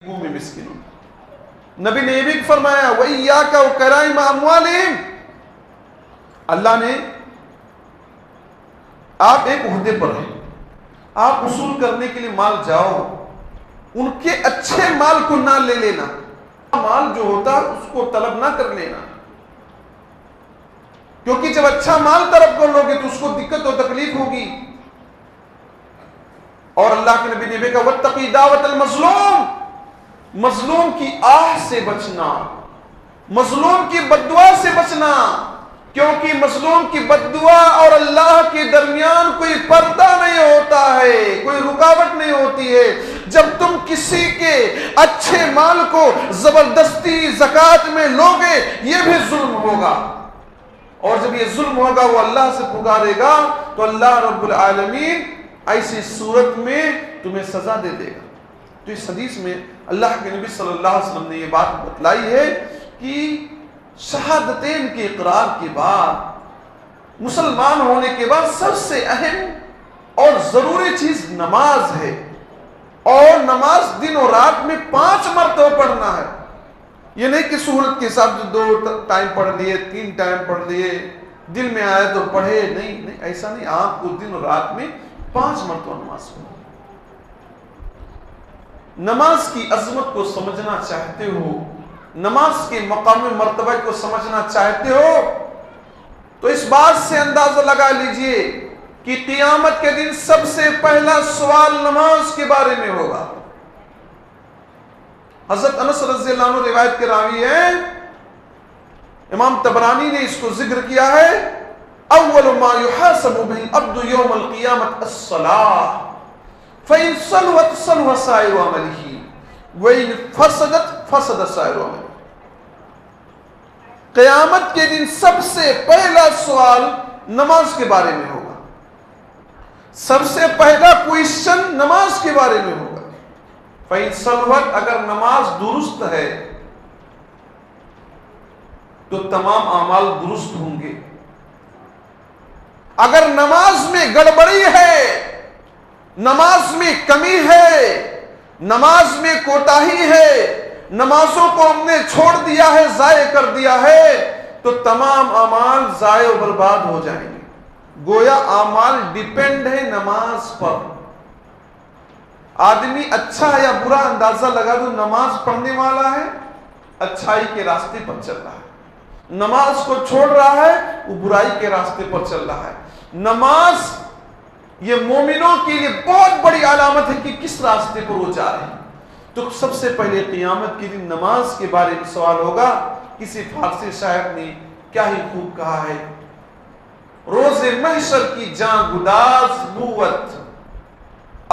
میں مسکینوں. نبی نے یہ بھی فرمایا وَإِيَّاكَ وَكَرَائِمَ أَمْوَالِهِمْ. اللہ نے آپ ایک عہدے پر ہیں, آپ وصول کرنے کے لیے مال جاؤ, ان کے اچھے مال کو نہ لے لینا, مال جو ہوتا اس کو طلب نہ کر لینا, کیونکہ جب اچھا مال طلب کر لو گے تو اس کو دقت و تکلیف ہوگی. اور اللہ کے نبی نے بھی کہا وَاتَّقِي دَعْوَةَ الْمَظْلُومِ, مظلوم کی آہ سے بچنا, مظلوم کی بددعا سے بچنا, کیونکہ مظلوم کی بددعا اور اللہ کے درمیان کوئی پردہ نہیں ہوتا ہے, کوئی رکاوٹ نہیں ہوتی ہے. جب تم کسی کے اچھے مال کو زبردستی زکوٰۃ میں لوگے یہ بھی ظلم ہوگا, اور جب یہ ظلم ہوگا وہ اللہ سے پکارے گا تو اللہ رب العالمین ایسی صورت میں تمہیں سزا دے دے گا. تو اس حدیث میں اللہ کے نبی صلی اللہ علیہ وسلم نے یہ بات بتلائی ہے کہ شہادتین کے اقرار کے بعد, مسلمان ہونے کے بعد سب سے اہم اور ضروری چیز نماز ہے, اور نماز دن اور رات میں 5 مرتبہ پڑھنا ہے. یہ نہیں کہ سہولت کے حساب سے 2 ٹائم پڑھ لیے, 3 ٹائم پڑھ لیے, دل میں آئے تو پڑھے, نہیں ایسا نہیں. آپ کو دن اور رات میں 5 مرتبہ نماز پڑھو. نماز کی عظمت کو سمجھنا چاہتے ہو, نماز کے مقام مرتبہ کو سمجھنا چاہتے ہو, تو اس بات سے اندازہ لگا لیجئے کہ قیامت کے دن سب سے پہلا سوال نماز کے بارے میں ہوگا. حضرت انس رضی اللہ عنہ روایت کے راوی ہیں, امام طبرانی نے اس کو ذکر کیا ہے, اول ما يحاسب به العبد يوم القيامة الصلاة فإن صلوت صلو سائر عمله وإن فسدت فسد سائر عمله. قیامت کے دن سب سے پہلا سوال نماز کے بارے میں ہوگا, سب سے پہلا کوئسچن نماز کے بارے میں ہوگا. فإن صلوت, اگر نماز درست ہے تو تمام اعمال درست ہوں گے. اگر نماز میں گڑبڑی ہے, نماز میں کمی ہے, نماز میں کوتاہی ہے, نمازوں کو ہم نے چھوڑ دیا ہے, ضائع کر دیا ہے, تو تمام اعمال ضائع و برباد ہو جائیں گے. گویا اعمال ڈیپینڈ ہے نماز پر. آدمی اچھا یا برا اندازہ لگا دو, نماز پڑھنے والا ہے اچھائی کے راستے پر چل رہا ہے, نماز کو چھوڑ رہا ہے وہ برائی کے راستے پر چل رہا ہے. نماز یہ مومنوں کے لیے بہت بڑی علامت ہے کہ کس راستے پر وہ جا رہے ہیں. تو سب سے پہلے قیامت کے دن نماز کے بارے میں سوال ہوگا. کسی فارسی شاعر نے کیا ہی خوب کہا ہے, روز محشر کی جان گداز بوت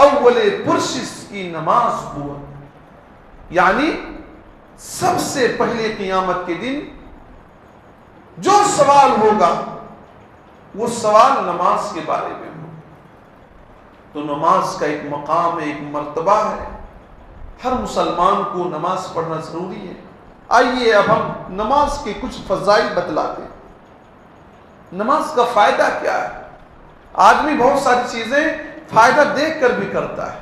اول پرشش کی نماز بوت. یعنی سب سے پہلے قیامت کے دن جو سوال ہوگا وہ سوال نماز کے بارے میں ہوگا. تو نماز کا ایک مقام ہے, ایک مرتبہ ہے. ہر مسلمان کو نماز پڑھنا ضروری ہے. آئیے اب ہم نماز کے کچھ فضائل بتلاتے ہیں. نماز کا فائدہ کیا ہے؟ آدمی بہت ساری چیزیں فائدہ دیکھ کر بھی کرتا ہے.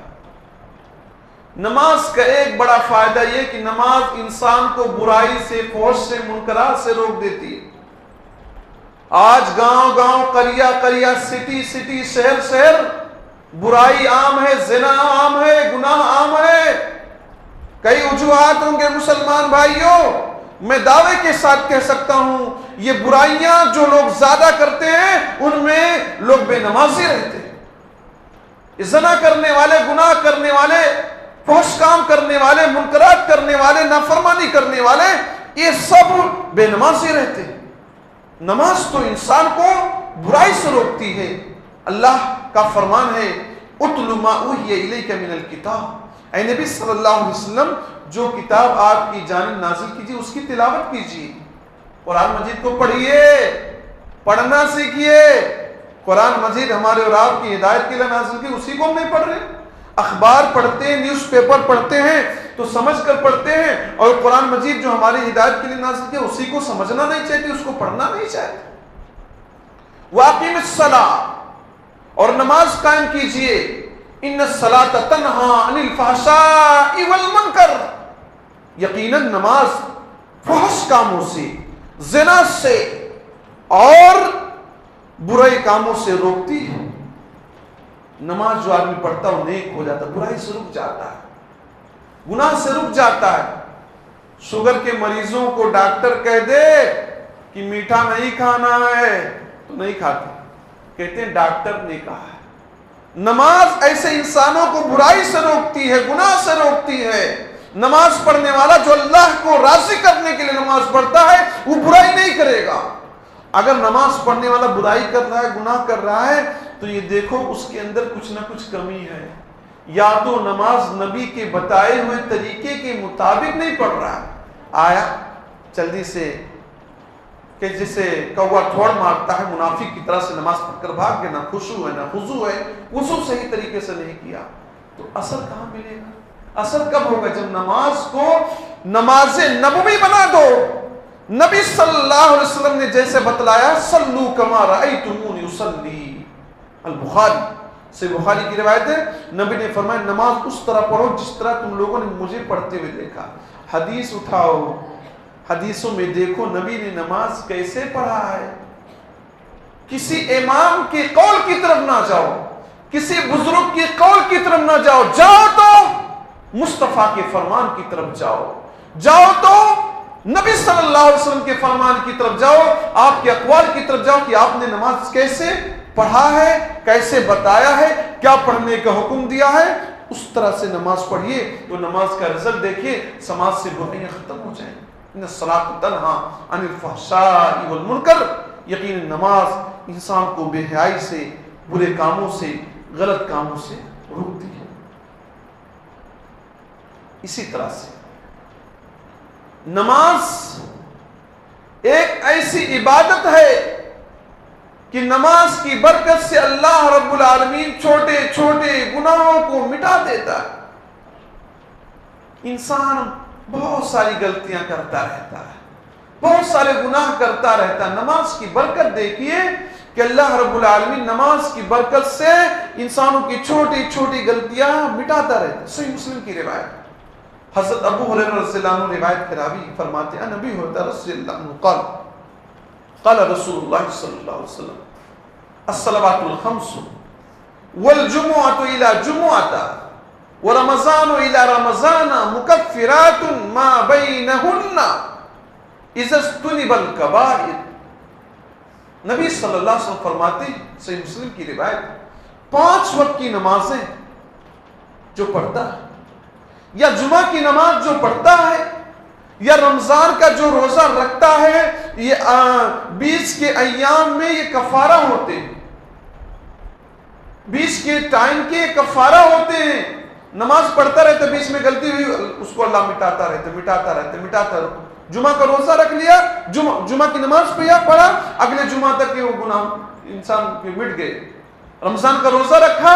نماز کا ایک بڑا فائدہ یہ کہ نماز انسان کو برائی سے, فحش سے, منکرات سے روک دیتی ہے. آج گاؤں گاؤں, قریہ قریہ, سٹی سٹی, شہر شہر برائی عام ہے, زنا عام ہے, گناہ عام ہے. کئی وجوہات ہوں گے مسلمان بھائیوں, میں دعوے کے ساتھ کہہ سکتا ہوں یہ برائیاں جو لوگ زیادہ کرتے ہیں ان میں لوگ بے نمازی رہتے ہیں. زنا کرنے والے, گناہ کرنے والے, فحش کام کرنے والے, منکرات کرنے والے, نافرمانی کرنے والے, یہ سب بے نمازی رہتے ہیں. نماز تو انسان کو برائی سے روکتی ہے. اللہ کا فرمان ہے اتل ما اوحی الیک من الکتاب, اے نبی صلی اللہ علیہ وسلم جو کتاب آپ کی جانب نازل کیجیے اس کی تلاوت کیجیے. قرآن مجید کو پڑھیے, پڑھنا سیکھیے. قرآن مجید ہمارے اور آپ کی ہدایت کے لیے نازل کی, اسی کو ہم نہیں پڑھ رہے. اخبار پڑھتے ہیں, نیوز پیپر پڑھتے ہیں تو سمجھ کر پڑھتے ہیں, اور قرآن مجید جو ہماری ہدایت کے لیے نازل کیا اسی کو سمجھنا نہیں چاہتے, اس کو پڑھنا نہیں چاہتے. واقیم الصلاۃ, اور نماز قائم کیجئے. ان الصلاۃ تنہی عن الفحشاء والمنکر، یقیناً نماز فحش کاموں سے، زنا سے اور برے کاموں سے روکتی ہے۔ نماز جو آدمی پڑھتا ہے وہ نیک ہو جاتا ہے، برائی سے رک جاتا ہے، گناہ سے رک جاتا ہے۔ شوگر کے مریضوں کو ڈاکٹر کہہ دے کہ میٹھا نہیں کھانا ہے تو نہیں کھاتے، کہتے ہیں ڈاکٹر نے کہا ہے۔ نماز ایسے انسانوں کو برائی سے روکتی ہے، گناہ سے روکتی ہے۔ نماز پڑھنے والا جو اللہ کو راضی کرنے کے لیے نماز پڑھتا ہے وہ برائی نہیں کرے گا۔ اگر نماز پڑھنے والا برائی کر رہا ہے، گناہ کر رہا ہے، تو یہ دیکھو اس کے اندر کچھ نہ کچھ کمی ہے۔ یا تو نماز نبی کے بتائے ہوئے طریقے کے مطابق نہیں پڑھ رہا ہے، آیا جلدی سے کہ جسے کوا تھوڑ مارتا ہے منافق کی طرح سے نماز پڑھ کر بھاگ گیا، نہ خشوع ہے نہ خضوع ہے، وضو صحیح طریقے سے نہیں کیا، تو اثر کہاں ملے گا؟ اثر کب ہوگا؟ جب نماز کو نماز نبوی بنا دو۔ نبی صلی اللہ علیہ وسلم نے جیسے بتلایا، صلو کما رأیتمونی اصلی، البخاری سے بخاری کی روایت ہے، نبی نے فرمایا نماز اس طرح پڑھو جس طرح تم لوگوں نے مجھے پڑھتے ہوئے دیکھا۔ حدیث اٹھاؤ، حدیثوں میں دیکھو نبی نے نماز کیسے پڑھا ہے۔ کسی امام کے قول کی طرف نہ جاؤ، کسی بزرگ کے قول کی طرف نہ جاؤ، جاؤ تو مصطفیٰ کے فرمان کی طرف جاؤ، جاؤ تو نبی صلی اللہ علیہ وسلم کے فرمان کی طرف جاؤ، آپ کے اقوال کی طرف جاؤ کہ آپ نے نماز کیسے پڑھا ہے، کیسے بتایا ہے، کیا پڑھنے کا حکم دیا ہے، اس طرح سے نماز پڑھیے تو نماز کا رزلٹ دیکھیے، سماج سے برائیاں ختم ہو جائیں۔ ان الصلاۃ تنہی عن الفحشاء والمنکر، یقین نماز انسان کو بے حیائی سے، برے کاموں سے، غلط کاموں سے روکتی ہے۔ اسی طرح سے نماز ایک ایسی عبادت ہے کہ نماز کی برکت سے اللہ رب العالمین چھوٹے چھوٹے گناہوں کو مٹا دیتا ہے۔ انسان بہت ساری غلطیاں کرتا رہتا ہے، بہت سارے گناہ کرتا رہتا ہے، نماز کی برکت دیکھیے کہ اللہ رب العالمین نماز کی برکت سے انسانوں کی چھوٹی چھوٹی غلطیاں مٹاتا رہتا ہے۔ صحیح مسلم کی روایت، حضرت ابو ہریرہ رضی اللہ عنہ روایت کے راوی فرماتے ہیں، نبی ہریرہ رضی اللہ عنہ قال قال رسول اللہ صلی اللہ علیہ وسلم الصلوات الخمس والجمعۃ الی جمعۃ ورمضان الی رمضان مکفرات ما بینہن اذا اجتنب الکبائر۔ نبی صلی اللہ علیہ وسلم فرماتے ہیں، صحیح مسلم کی روایت، 5 وقت کی نمازیں جو پڑھتا ہے، یا جمعہ کی نماز جو پڑھتا ہے، یا رمضان کا جو روزہ رکھتا ہے، یہ 20 کے ایام میں یہ کفارہ ہوتے ہیں، 20 کے ٹائم کے کفارہ ہوتے ہیں۔ نماز پڑھتا رہتا، بیچ میں غلطی ہوئی اس کو اللہ مٹاتا رہتا۔ جمعہ کا روزہ رکھ لیا، جمعہ کی نماز پڑھا، اگلے جمعہ تک وہ گناہ انسان کے مٹ گئے۔ رمضان کا روزہ رکھا،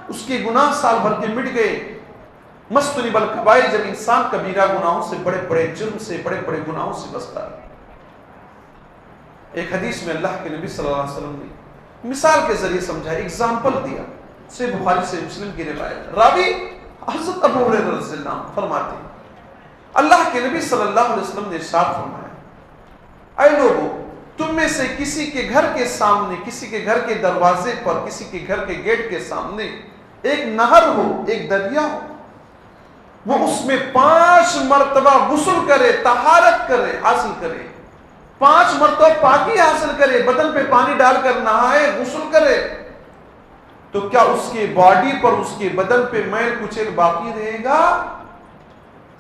اس کے گناہ سال بھر کے مٹ گئے۔ مستنب الکبائر، جب انسان کبیرہ گناہوں سے، بڑے بڑے جرم سے، بڑے بڑے گناہوں سے بچتا ہے۔ ایک حدیث میں اللہ کے نبی صلی اللہ علیہ وسلم نے مثال کے ذریعے سمجھا، اگزامپل دیا، سے بخاری سے مسلم کی روایت، راوی حضرت ابو ہریرہ رضی اللہ عنہ فرماتے ہیں، اللہ کے نبی صلی اللہ علیہ وسلم نے ارشاد فرمایا، اے لوگو، تم میں سے کسی کے گھر کے سامنے، کسی کے گھر کے دروازے پر، کسی کے گھر کے گیٹ کے سامنے ایک نہر ہو، ایک دریا ہو، وہ اس میں 5 مرتبہ غسل کرے، طہارت کرے، حاصل کرے، 5 مرتبہ پاکی حاصل کرے، بدن پہ پانی ڈال کر نہائے، غسل کرے، تو کیا اس کے باڈی پر، اس کے بدن پہ میل کچیل باقی رہے گا؟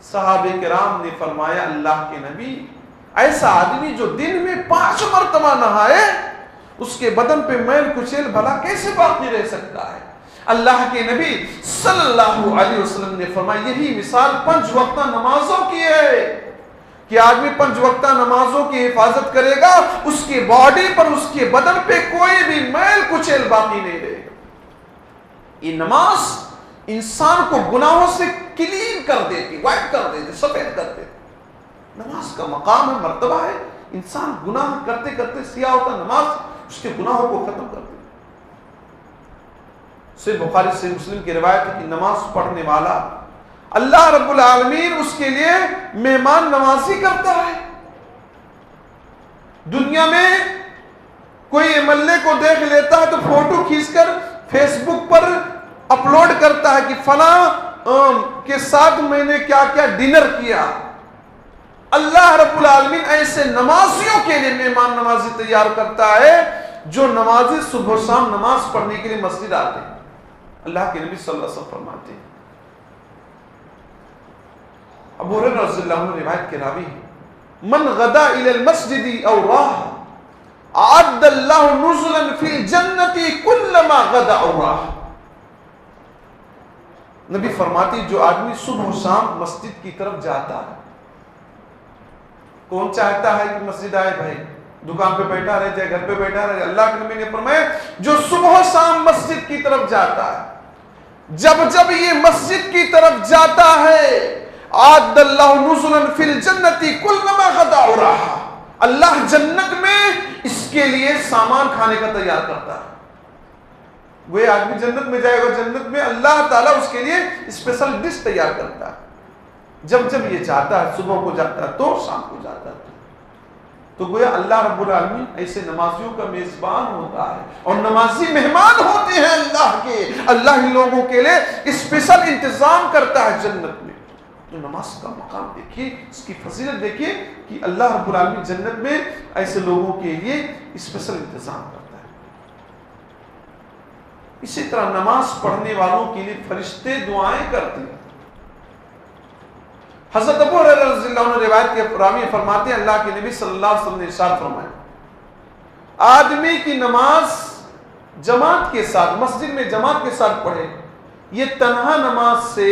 صحابہ کرام نے فرمایا، اللہ کے نبی، ایسا آدمی جو دن میں 5 مرتبہ نہائے، اس کے بدن پہ میل کچیل بھلا کیسے باقی رہ سکتا ہے؟ اللہ کے نبی صلی اللہ علیہ وسلم نے فرمایا، یہی مثال 5 وقتہ نمازوں کی ہے کہ آدمی 5 وقتہ نمازوں کی حفاظت کرے گا، اس کی باڈی پر، اس کے بدن پہ کوئی بھی میل کچیل باقی نہیں رہے گا۔ یہ نماز انسان کو گناہوں سے کلین کر دیتی، وائٹ کر دیتی، سفید کر دیتی۔ نماز کا مقام ہے، مرتبہ ہے، انسان گناہ کرتے کرتے سیاہ ہوتا، نماز اس کے گناہوں کو ختم کر دیتی۔ سے بخاری سے مسلم کی روایت ہے کہ نماز پڑھنے والا اللہ رب العالمین اس کے لیے مہمان نوازی کرتا ہے. دنیا میں کوئی ایم ایل اے کو دیکھ لیتا ہے تو فوٹو کھینچ کر فیس بک پر اپلوڈ کرتا ہے کہ فلاں کے ساتھ میں نے کیا کیا ڈنر کیا. اللہ رب العالمین ایسے نمازیوں کے لیے مہمان نوازی تیار کرتا ہے جو نمازی صبح و شام نماز پڑھنے کے لیے مسجد آتے ہیں. اللہ کے نبی صلی اللہ علیہ وسلم فرماتے ہیں, ابو ہریرہ رضی اللہ عنہ روایت کے راوی ہیں, من غدا الی المسجد او راح اعد اللہ نزلا فی الجنت کلما غدا او راح. نبی فرماتی جو آدمی صبح و شام مسجد کی طرف جاتا ہے, کون چاہتا ہے کہ مسجد آئے بھائی, دکان پہ بیٹھا رہے جائے گھر پہ بیٹھا رہے. اللہ کے نبی نے فرمایا جو صبح و شام مسجد کی طرف جاتا ہے, جب یہ مسجد کی طرف جاتا ہے عاد اللہ نزلا فی الجنت کلما غدا و راح, اللہ جنت میں اس کے لیے سامان کھانے کا تیار کرتا ہے. وہ آدمی جنت میں جائے گا, جنت میں اللہ تعالیٰ اس کے لیے اسپیشل ڈش تیار کرتا ہے. جب یہ چاہتا ہے صبح کو جاتا ہے تو شام کو جاتا ہے. تو گویا اللہ رب العالمین ایسے نمازیوں کا میزبان ہوتا ہے, اور نمازی مہمان ہوتے ہیں اللہ کے. اللہ ان لوگوں کے لیے اسپیشل انتظام کرتا ہے جنت میں. تو نماز کا مقام دیکھیے, اس کی فضیلت دیکھیے کہ اللہ رب العالمین جنت میں ایسے لوگوں کے لیے اسپیشل انتظام کرتا ہے. اسی طرح نماز پڑھنے والوں کے لیے فرشتے دعائیں کرتے ہیں. حضرت ابو ہریرہ رضی اللہ عنہ روایت کے راوی فرماتے ہیں اللہ کے نبی صلی اللہ علیہ وسلم نے ارشاد فرمایا, آدمی کی نماز جماعت کے ساتھ مسجد میں جماعت کے ساتھ پڑھے, یہ تنہا نماز سے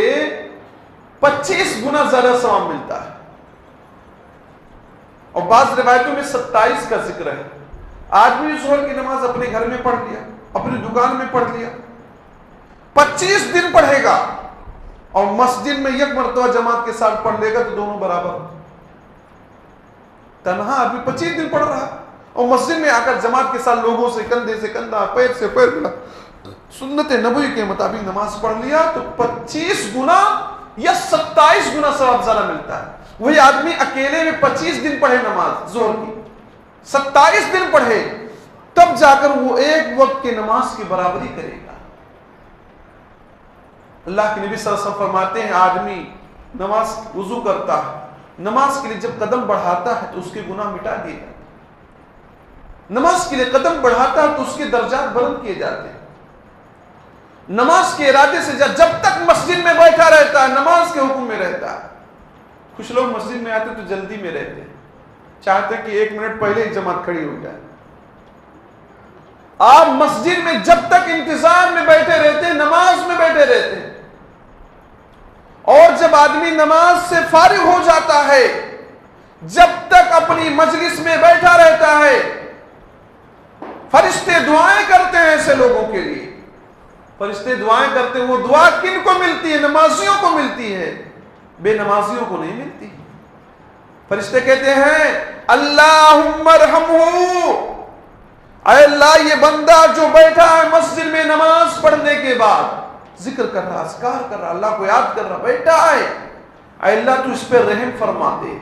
25 گنا زیادہ ثواب ملتا ہے. اور بعض روایتوں میں 27 کا ذکر ہے. آدمی ظہر کی نماز اپنے گھر میں پڑھ لیا, اپنی دکان میں پڑھ لیا, 25 دن پڑھے گا, اور مسجد میں یک مرتبہ جماعت کے ساتھ پڑھ لے گا تو دونوں برابر. تنہا آدمی 25 دن پڑھ رہا ہے, اور مسجد میں آ کر جماعت کے ساتھ لوگوں سے کندھے سے کندھا, پیر سے پیر ملا, سنت نبوی کے مطابق نماز پڑھ لیا تو 25 گنا یا 27 گنا ثواب زیادہ ملتا ہے. وہی آدمی اکیلے میں 25 دن پڑھے نماز ظہر کی, 27 دن پڑھے, تب جا کر وہ ایک وقت کی نماز کی برابری کرے گا. اللہ کے نبی صلی اللہ علیہ وسلم فرماتے ہیں آدمی نماز وضو کرتا ہے, نماز کے لیے جب قدم بڑھاتا ہے تو اس کے گناہ مٹا دیے جاتے ہیں. نماز کے لیے قدم بڑھاتا ہے تو اس کے درجات بلند کیے جاتے ہیں. نماز کے ارادے سے جب تک مسجد میں بیٹھا رہتا ہے نماز کے حکم میں رہتا ہے. کچھ لوگ مسجد میں آتے تو جلدی میں رہتے ہیں, چاہتے ہیں کہ 1 منٹ پہلے ہی جماعت کھڑی ہو جائے. آپ مسجد میں جب تک انتظار میں بیٹھے رہتے ہیں, نماز میں بیٹھے رہتے ہیں, اور جب آدمی نماز سے فارغ ہو جاتا ہے جب تک اپنی مجلس میں بیٹھا رہتا ہے. فرشتے دعائیں کرتے ہیں ایسے لوگوں کے لیے, فرشتے دعائیں کرتے ہیں. وہ دعا کن کو ملتی ہے؟ نمازیوں کو ملتی ہے, بے نمازیوں کو نہیں ملتی. فرشتے کہتے ہیں اللہم ارحمہ, اے اللہ یہ بندہ جو بیٹھا ہے مسجد میں نماز پڑھنے کے بعد ذکر کر رہا, اذکار کر رہا, اللہ کو یاد کر رہا, بیٹھا ہے, اے اللہ تو اس پہ رحم فرما دے.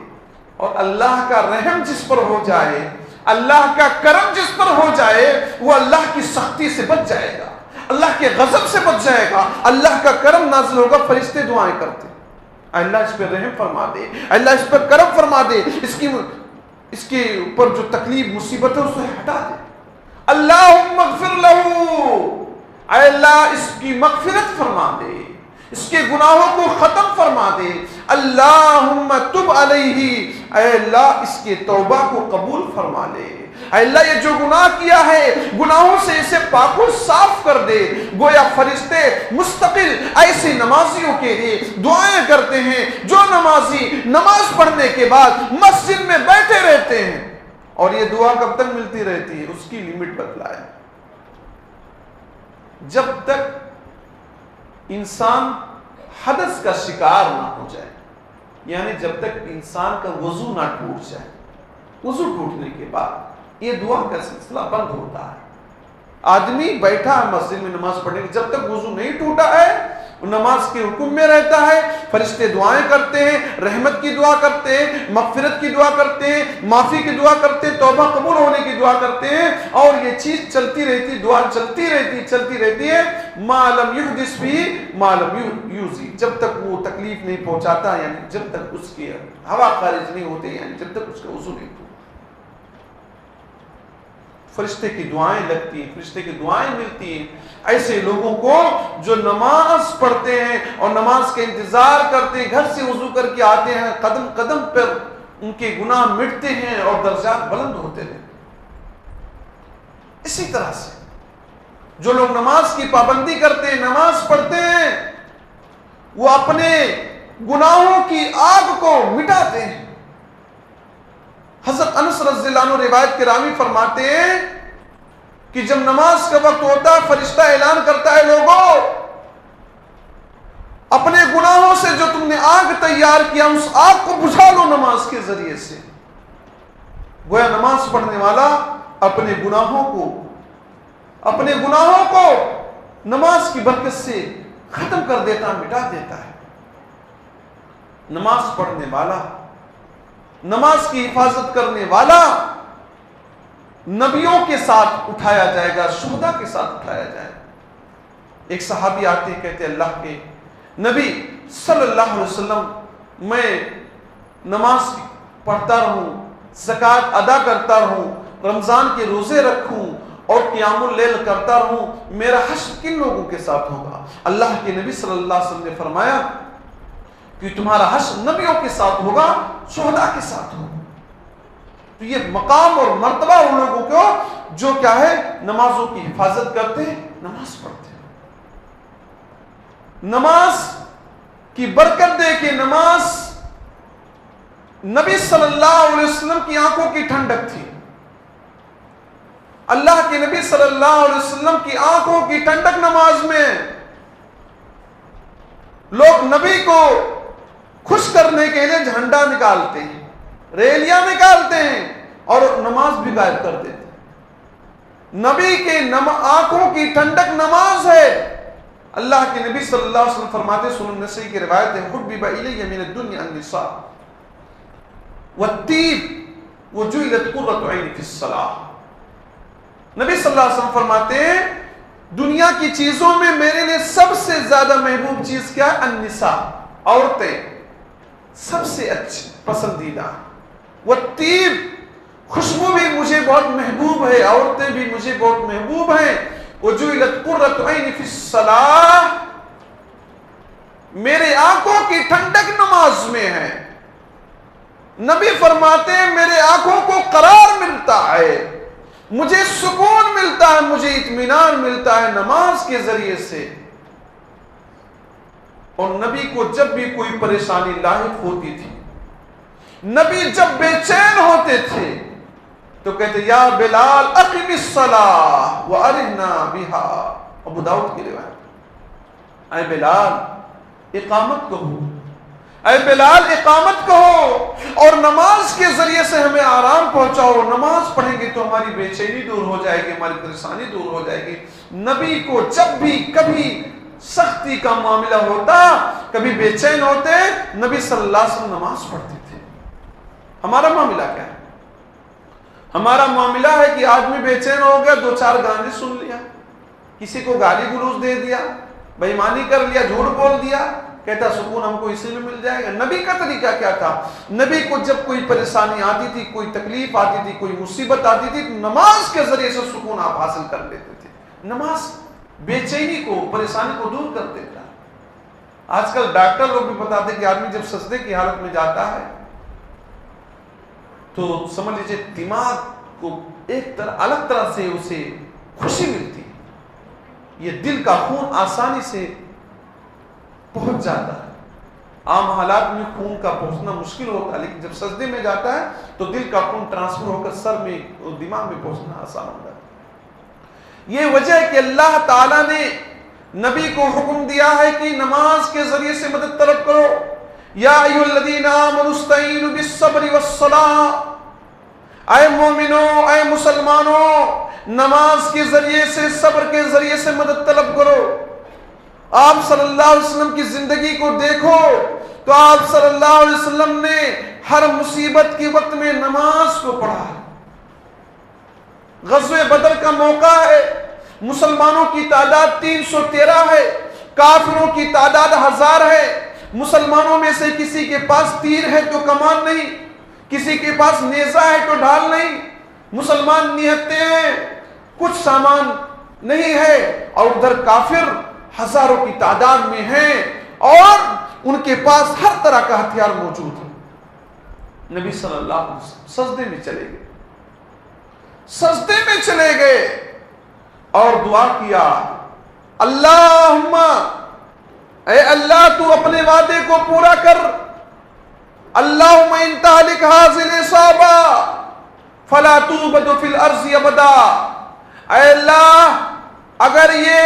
اور اللہ کا رحم جس پر ہو جائے, اللہ کا کرم جس پر ہو جائے, وہ اللہ کی سختی سے بچ جائے گا, اللہ کے غضب سے بچ جائے گا, اللہ کا کرم نازل ہوگا. فرشتے دعائیں کرتے, اے اللہ اس پہ رحم فرما دے, اے اللہ اس پر کرم فرما دے, اس کے اوپر جو تکلیف مصیبت ہے اسے ہٹا دے. اللہم اغفر لہو, اے اللہ اس کی مغفرت فرما دے, اس کے گناہوں کو ختم فرما دے. اللہم تب علیہ, اے اللہ اس کے توبہ کو قبول فرما لے. اے اللہ یہ جو گناہ کیا ہے گناہوں سے اسے پاک و صاف کر دے. گویا فرشتے مستقل ایسے نمازیوں کے لیے دعائیں کرتے ہیں جو نمازی نماز پڑھنے کے بعد مسجد میں بیٹھے رہتے ہیں. اور یہ دعا کب تک ملتی رہتی ہے؟ اس کی لمٹ بتلائے. جب تک انسان حدث کا شکار نہ ہو جائے, یعنی جب تک انسان کا وضو نہ ٹوٹ جائے. وضو ٹوٹنے کے بعد یہ دعا کا سلسلہ بند ہوتا ہے. آدمی بیٹھا ہے مسجد میں نماز پڑھنے کی، جب تک وضو نہیں ٹوٹا ہے وہ نماز کے حکم میں رہتا ہے. فرشتے دعائیں کرتے ہیں، رحمت کی دعا کرتے ہیں، مغفرت کی دعا کرتے ہیں، معافی کی دعا کرتے ہیں، توبہ قبول ہونے کی دعا کرتے ہیں، اور یہ چیز چلتی رہتی، دعا چلتی رہتی ہے. ما لم یحدث فی ما لم یؤذی، جب تک وہ تکلیف نہیں پہنچاتا، یعنی جب تک اس کی ہوا خارج نہیں ہوتی، یعنی جب تک اس کا وضو نہیں. فرشتے کی دعائیں لگتی ہیں، فرشتے کی دعائیں ملتی ہیں ایسے لوگوں کو جو نماز پڑھتے ہیں اور نماز کے انتظار کرتے ہیں، گھر سے وضو کر کے آتے ہیں، قدم قدم پر ان کے گناہ مٹتے ہیں اور درجات بلند ہوتے ہیں. اسی طرح سے جو لوگ نماز کی پابندی کرتے ہیں، نماز پڑھتے ہیں، وہ اپنے گناہوں کی آگ کو مٹاتے ہیں. حضرت انس رضی اللہ عنہ روایت کے راوی فرماتے ہیں کہ جب نماز کا وقت ہوتا ہے فرشتہ اعلان کرتا ہے، لوگوں اپنے گناہوں سے جو تم نے آگ تیار کیا اس آگ کو بجھا لو نماز کے ذریعے سے. گویا نماز پڑھنے والا اپنے گناہوں کو نماز کی برکت سے ختم کر دیتا، مٹا دیتا ہے. نماز پڑھنے والا، نماز کی حفاظت کرنے والا نبیوں کے ساتھ اٹھایا جائے گا، شہداء کے ساتھ اٹھایا جائے گا. ایک صحابی آتے ہیں، کہتے اللہ کے نبی صلی اللہ علیہ وسلم، میں نماز پڑھتا رہوں، زکوٰۃ ادا کرتا رہوں، رمضان کے روزے رکھوں اور قیام اللیل کرتا رہوں، میرا حشر کن لوگوں کے ساتھ ہوگا؟ اللہ کے نبی صلی اللہ علیہ وسلم نے فرمایا کہ تمہارا حشر نبیوں کے ساتھ ہوگا، شہداء کے ساتھ ہوگا. تو یہ مقام اور مرتبہ ان لوگوں کو جو کیا ہے نمازوں کی حفاظت کرتے ہیں، نماز پڑھتے ہیں. نماز کی برکت دے کے نماز نبی صلی اللہ علیہ وسلم کی آنکھوں کی ٹھنڈک تھی. اللہ کے نبی صلی اللہ علیہ وسلم کی آنکھوں کی ٹھنڈک نماز میں. لوگ نبی کو خوش کرنے کے لیے جھنڈا نکالتے ہیں، ریلیاں نکالتے ہیں اور نماز بھی غائب کر دیتے ہیں. نبی کے آنکھوں کی ٹھنڈک نماز ہے. اللہ کے نبی صلی اللہ علیہ وسلم فرماتے، سنن نسائی کی روایت ہے، حبب الی من الدنیا النساء والطیب وجعلت قرۃ عینی فی الصلاۃ. نبی صلی اللہ علیہ وسلم فرماتے ہیں دنیا کی چیزوں میں میرے لیے سب سے زیادہ محبوب چیز کیا ہے؟ النساء، عورتیں سب سے اچھی پسندیدہ. والطیب، خوشبو بھی مجھے بہت محبوب ہے، عورتیں بھی مجھے بہت محبوب ہیں. وجعلت قرۃ عینی فی الصلاۃ، میرے آنکھوں کی ٹھنڈک نماز میں ہے. نبی فرماتے ہیں میرے آنکھوں کو قرار ملتا ہے، مجھے سکون ملتا ہے، مجھے اطمینان ملتا ہے نماز کے ذریعے سے. اور نبی کو جب بھی کوئی پریشانی لاحق ہوتی تھی، نبی جب بے چین ہوتے تھے تو کہتے یا بلال اقم الصلاۃ وارحنا بها. ابو داؤد کی روایت، اے بلال اقامت کہو، اے بلال اقامت کہو اور نماز کے ذریعے سے ہمیں آرام پہنچاؤ. نماز پڑھیں گے تو ہماری بے چینی دور ہو جائے گی، ہماری پریشانی دور ہو جائے گی. نبی کو جب بھی کبھی سختی کا معاملہ ہوتا، کبھی بے چین ہوتے، نبی صلی اللہ علیہ وسلم نماز پڑھتے تھے. ہمارا معاملہ کیا ہے؟ ہمارا معاملہ ہے کہ آدمی بے چین ہو گیا، دو چار گانے سن لیا، کسی کو گالی گلوچ دے دیا، بے ایمانی کر لیا، جھوٹ بول دیا، کہتا سکون ہم کو اسی میں مل جائے گا. نبی کا طریقہ کیا تھا؟ نبی کو جب کوئی پریشانی آتی تھی، کوئی تکلیف آتی تھی، کوئی مصیبت آتی تھی، نماز کے ذریعے سے سکون آپ حاصل کر لیتے تھے. نماز بے چینی کو، پریشانی کو دور کر دیتا. آج کل ڈاکٹر لوگ بھی بتاتے ہیں کہ آدمی جب سجدے کی حالت میں جاتا ہے تو سمجھ لیجیے دماغ کو ایک طرح الگ طرح سے اسے خوشی ملتی ہے. یہ دل کا خون آسانی سے پہنچ جاتا ہے. عام حالات میں خون کا پہنچنا مشکل ہوتا ہے، لیکن جب سجدے میں جاتا ہے تو دل کا خون ٹرانسفر ہو کر سر میں اور دماغ میں پہنچنا آسان ہوتا ہے. یہ وجہ ہے کہ اللہ تعالیٰ نے نبی کو حکم دیا ہے کہ نماز کے ذریعے سے مدد طلب کرو. یا ایھا الذین آمنوا استعینوا بالصبر والصلاۃ، اے مومنوں، اے مسلمانوں، نماز کے ذریعے سے، صبر کے ذریعے سے مدد طلب کرو۔ آپ صلی اللہ علیہ وسلم کی زندگی کو دیکھو تو آپ صلی اللہ علیہ وسلم نے ہر مصیبت کے وقت میں نماز کو پڑھا ہے۔ غزوہ بدر کا موقع ہے، مسلمانوں کی تعداد 313 ہے، کافروں کی تعداد 1000 ہے۔ مسلمانوں میں سے کسی کے پاس تیر ہے تو کمان نہیں، کسی کے پاس نیزہ ہے تو ڈھال نہیں، مسلمان نہتے ہیں، کچھ سامان نہیں ہے، اور ادھر کافر ہزاروں کی تعداد میں ہیں اور ان کے پاس ہر طرح کا ہتھیار موجود ہے۔ نبی صلی اللہ علیہ وسلم سجدے میں چلے گئے، سجدے میں چلے گئے اور دعا کیا، اللہم، اے اللہ تو اپنے وعدے کو پورا کر، اللہم ان تہلک ھذہ العصابہ فلا توبد فی الارض ابدا، اے اللہ اگر یہ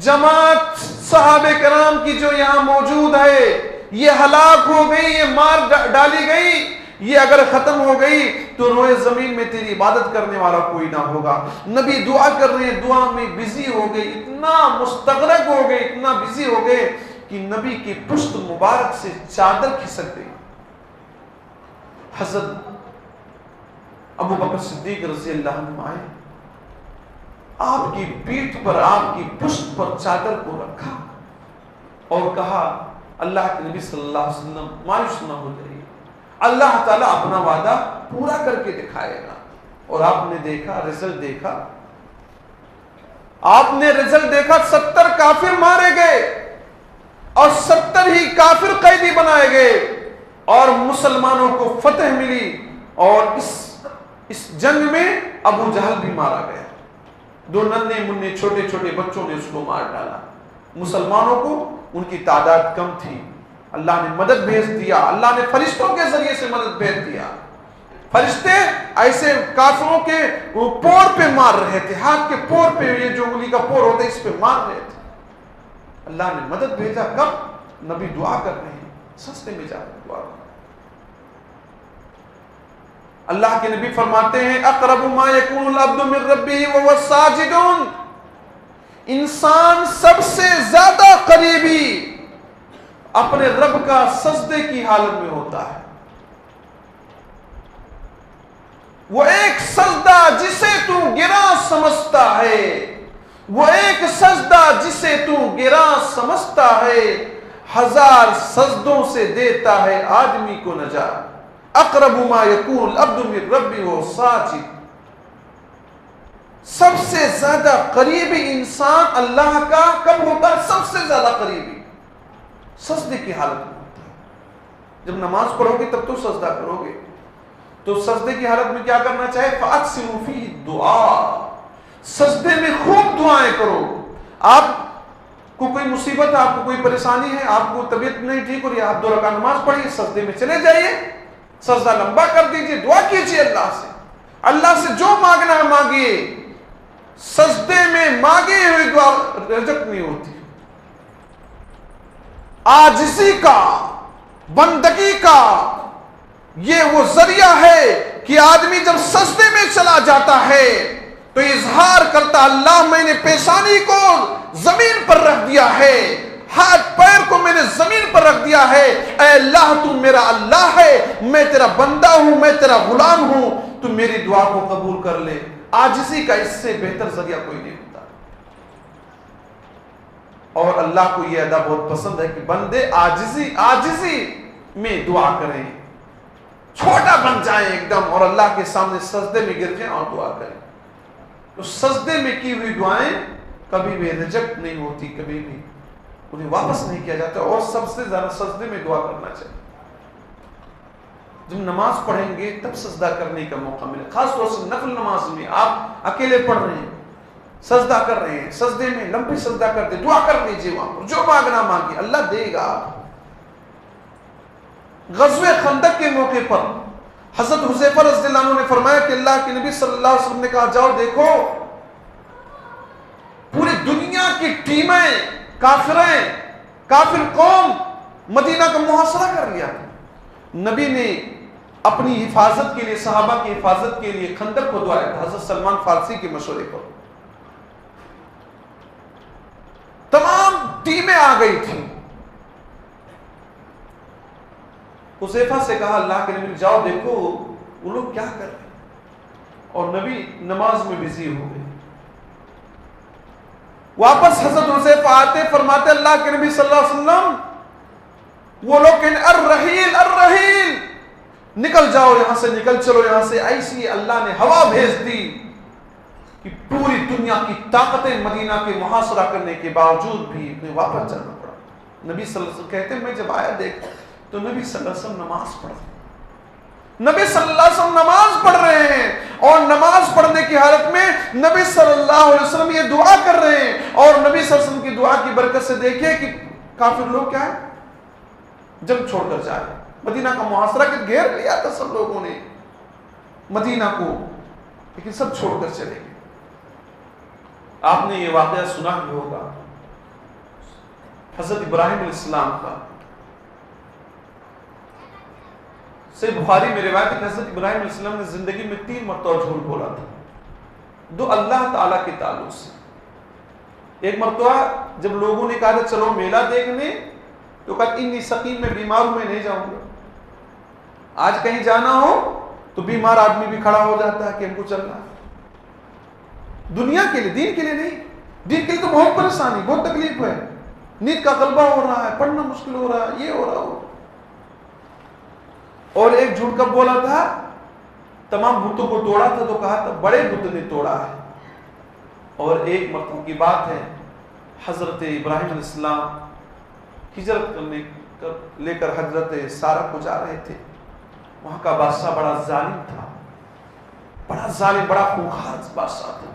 جماعت صحابہ کرام کی جو یہاں موجود ہے یہ ہلاک ہو گئی، یہ مار ڈالی گئی، یہ اگر ختم ہو گئی تو روئے زمین میں تیری عبادت کرنے والا کوئی نہ ہوگا۔ نبی دعا کر رہے ہیں، دعا میں بزی ہو گئی، اتنا مستغرق ہو گئے، اتنا بزی ہو گئے کہ نبی کی پشت مبارک سے چادر کھسک گئی۔ حضرت ابو بکر صدیق رضی اللہ عنہ آئے، آپ کی پیٹھ پر، آپ کی پشت پر چادر کو رکھا اور کہا، اللہ کے نبی صلی اللہ علیہ وسلم مایوس نہ ہو جائیے، اللہ تعالیٰ اپنا وعدہ پورا کر کے دکھائے گا۔ اور آپ نے دیکھا، رزلٹ دیکھا، آپ نے رزلٹ دیکھا، 70 کافر مارے گئے اور 70 ہی کافر قیدی بنائے گئے اور مسلمانوں کو فتح ملی، اور اس جنگ میں ابو جہل بھی مارا گیا، 2 ننھے منھے چھوٹے چھوٹے بچوں نے اس کو مار ڈالا۔ مسلمانوں کو ان کی تعداد کم تھی، اللہ نے مدد بھیج دیا، اللہ نے فرشتوں کے ذریعے سے مدد بھیج دیا۔ فرشتے ایسے کافروں کے پور پہ مار رہے تھے، ہاتھ کے پور پہ، یہ جو انگلی کا پور ہوتا ہے اس پہ مار رہے تھے۔ اللہ نے مدد بھیجا، کب؟ نبی دعا کر رہے ہیں، سجدے میں جا کر دعا کر۔ اللہ کے نبی فرماتے ہیں، اقرب ما یکون العبد من ربہ وهو ساجد، انسان سب سے زیادہ قریبی اپنے رب کا سجدے کی حالت میں ہوتا ہے۔ وہ ایک سجدہ جسے تو گرا سمجھتا ہے، وہ ایک سجدہ جسے تو گرا سمجھتا ہے، 1000 سجدوں سے دیتا ہے آدمی کو نجات۔ اقرب ما یکون العبد من ربہ وهو ساجد، سب سے زیادہ قریبی انسان اللہ کا کب ہوتا ہے؟ سب سے زیادہ قریبی سجدے کی حالت میں ہوتا ہے۔ جب نماز پڑھو گے تب تو سجدہ کرو گے، تو سجدے کی حالت میں کیا کرنا چاہے؟ فَأَكْثِرُوا فِيهِ الدُّعَاء، سجدے میں خوب دعائیں کرو۔ آپ کو کوئی مصیبت ہے، آپ کو کوئی پریشانی ہے، آپ کو طبیعت نہیں ٹھیک ہو رہی ہے، آپ 2 رکعت نماز پڑھیے، سجدے میں چلے جائیے، سجدہ لمبا کر دیجئے، دعا کیجئے اللہ سے، اللہ سے جو مانگنا ہے مانگیے۔ سجدے میں مانگی ہوئی دعا ریجیکٹ نہیں ہوتی۔ عاجزی کا، بندگی کا یہ وہ ذریعہ ہے کہ آدمی جب سجدے میں چلا جاتا ہے تو اظہار کرتا، اللہ میں نے پیشانی کو زمین پر رکھ دیا ہے، ہاتھ پیر کو میں نے زمین پر رکھ دیا ہے، اے اللہ تو میرا اللہ ہے، میں تیرا بندہ ہوں، میں تیرا غلام ہوں، تو میری دعا کو قبول کر لے۔ عاجزی کا اس سے بہتر ذریعہ کوئی نہیں ہوتا، اور اللہ کو یہ ادا بہت پسند ہے کہ بندے عاجزی میں دعا کریں، چھوٹا بن جائیں ایک دم اور اللہ کے سامنے سجدے میں گر جائیں اور دعا کریں۔ تو سجدے میں کی ہوئی دعائیں کبھی بھی ریجیکٹ نہیں ہوتی، کبھی بھی انہیں واپس نہیں کیا جاتا، اور سب سے زیادہ سجدے میں دعا کرنا چاہیے۔ جب نماز پڑھیں گے تب سجدہ کرنے کا موقع ملے، خاص طور سے نفل نماز میں آپ اکیلے پڑھ رہے ہیں، سجدہ کر رہے ہیں، سجدے میں لمبی سجدہ کر دے، دعا کر لیجیے، وہاں پر جو مانگنا مانگیے، اللہ دے گا۔ غزوہ خندق کے موقع پر حضرت حذیفہ رضی اللہ عنہ نے فرمایا کہ اللہ کے نبی صلی اللہ علیہ وسلم نے کہا، جاؤ دیکھو پوری دنیا کی ٹیمیں، کافر قوم مدینہ کا محاصرہ کر لیا۔ نبی نے اپنی حفاظت کے لیے، صحابہ کی حفاظت کے لیے خندق کھدوایا تھا حضرت سلمان فارسی کے مشورے پر. تمام ٹیمیں آ گئی تھیں. حذیفہ سے کہا اللہ کے نبی جاؤ دیکھو وہ لوگ کیا کر رہے ہیں، اور نبی نماز میں بزی ہو گئے. واپس حضرت حذیفہ آتے فرماتے اللہ کے نبی صلی اللہ علیہ وسلم وہ لوگ کہنے الرحیل الرحیل، نکل جاؤ یہاں سے، نکل چلو یہاں سے. ایسی اللہ نے ہوا بھیج دی کہ پوری دنیا کی طاقتیں مدینہ کے محاصرہ کرنے کے باوجود بھی انہیں واپس جانا پڑا. نبی صلی اللہ علیہ وسلم کہتے ہیں میں جب آیا دیکھ تو نبی صلی اللہ علیہ وسلم نماز پڑھ رہے ہیں، نبی صلی اللہ علیہ وسلم نماز پڑھ رہے ہیں، اور نماز پڑھنے کی حالت میں نبی صلی اللہ علیہ وسلم یہ دعا کر رہے ہیں. اور نبی صلی اللہ علیہ وسلم کی دعا کی برکت سے دیکھیں کہ کافر لوگ کیا ہے، جنگ چھوڑ کر جائے. مدینہ کا محاصرہ کے گھیر لیا تھا سب لوگوں نے مدینہ کو، لیکن سب چھوڑ کر چلے گئے. آپ نے یہ واقعہ سنا بھی ہوگا حضرت ابراہیم علیہ السلام کا. صحیح بخاری میں روایت ہے کہ حضرت ابراہیم علیہ السلام نے زندگی میں 3 مرتبہ جھوٹ بولا تھا، 2 اللہ تعالیٰ کے تعلق سے. ایک مرتبہ جب لوگوں نے کہا تھا چلو میلہ دیکھنے، تو کہا انی سقیم، میں بیمار ہوں، میں نہیں جاؤں گا. آج کہیں جانا ہو تو بیمار آدمی بھی کھڑا ہو جاتا ہے کہ ہم کو چلنا ہے. دنیا کے لیے، دین کے لیے نہیں. دین کے لیے تو بہت پریشانی، بہت تکلیف ہے، نیند کا غلبہ ہو رہا ہے، پڑھنا مشکل ہو رہا ہے، یہ ہو رہا ہو. اور ایک جھوٹ کب بولا تھا، تمام بتوں کو توڑا تھا تو کہا تھا بڑے بت نے توڑا ہے. اور ایک مرتبہ کی بات ہے حضرت ابراہیم علیہ السلام ہجرت کرنے لے کر حضرت سارہ کو جا رہے تھے. وہاں کا بادشاہ بڑا ظالم تھا، بڑا ظالم، بڑا خونخار بادشاہ تھا.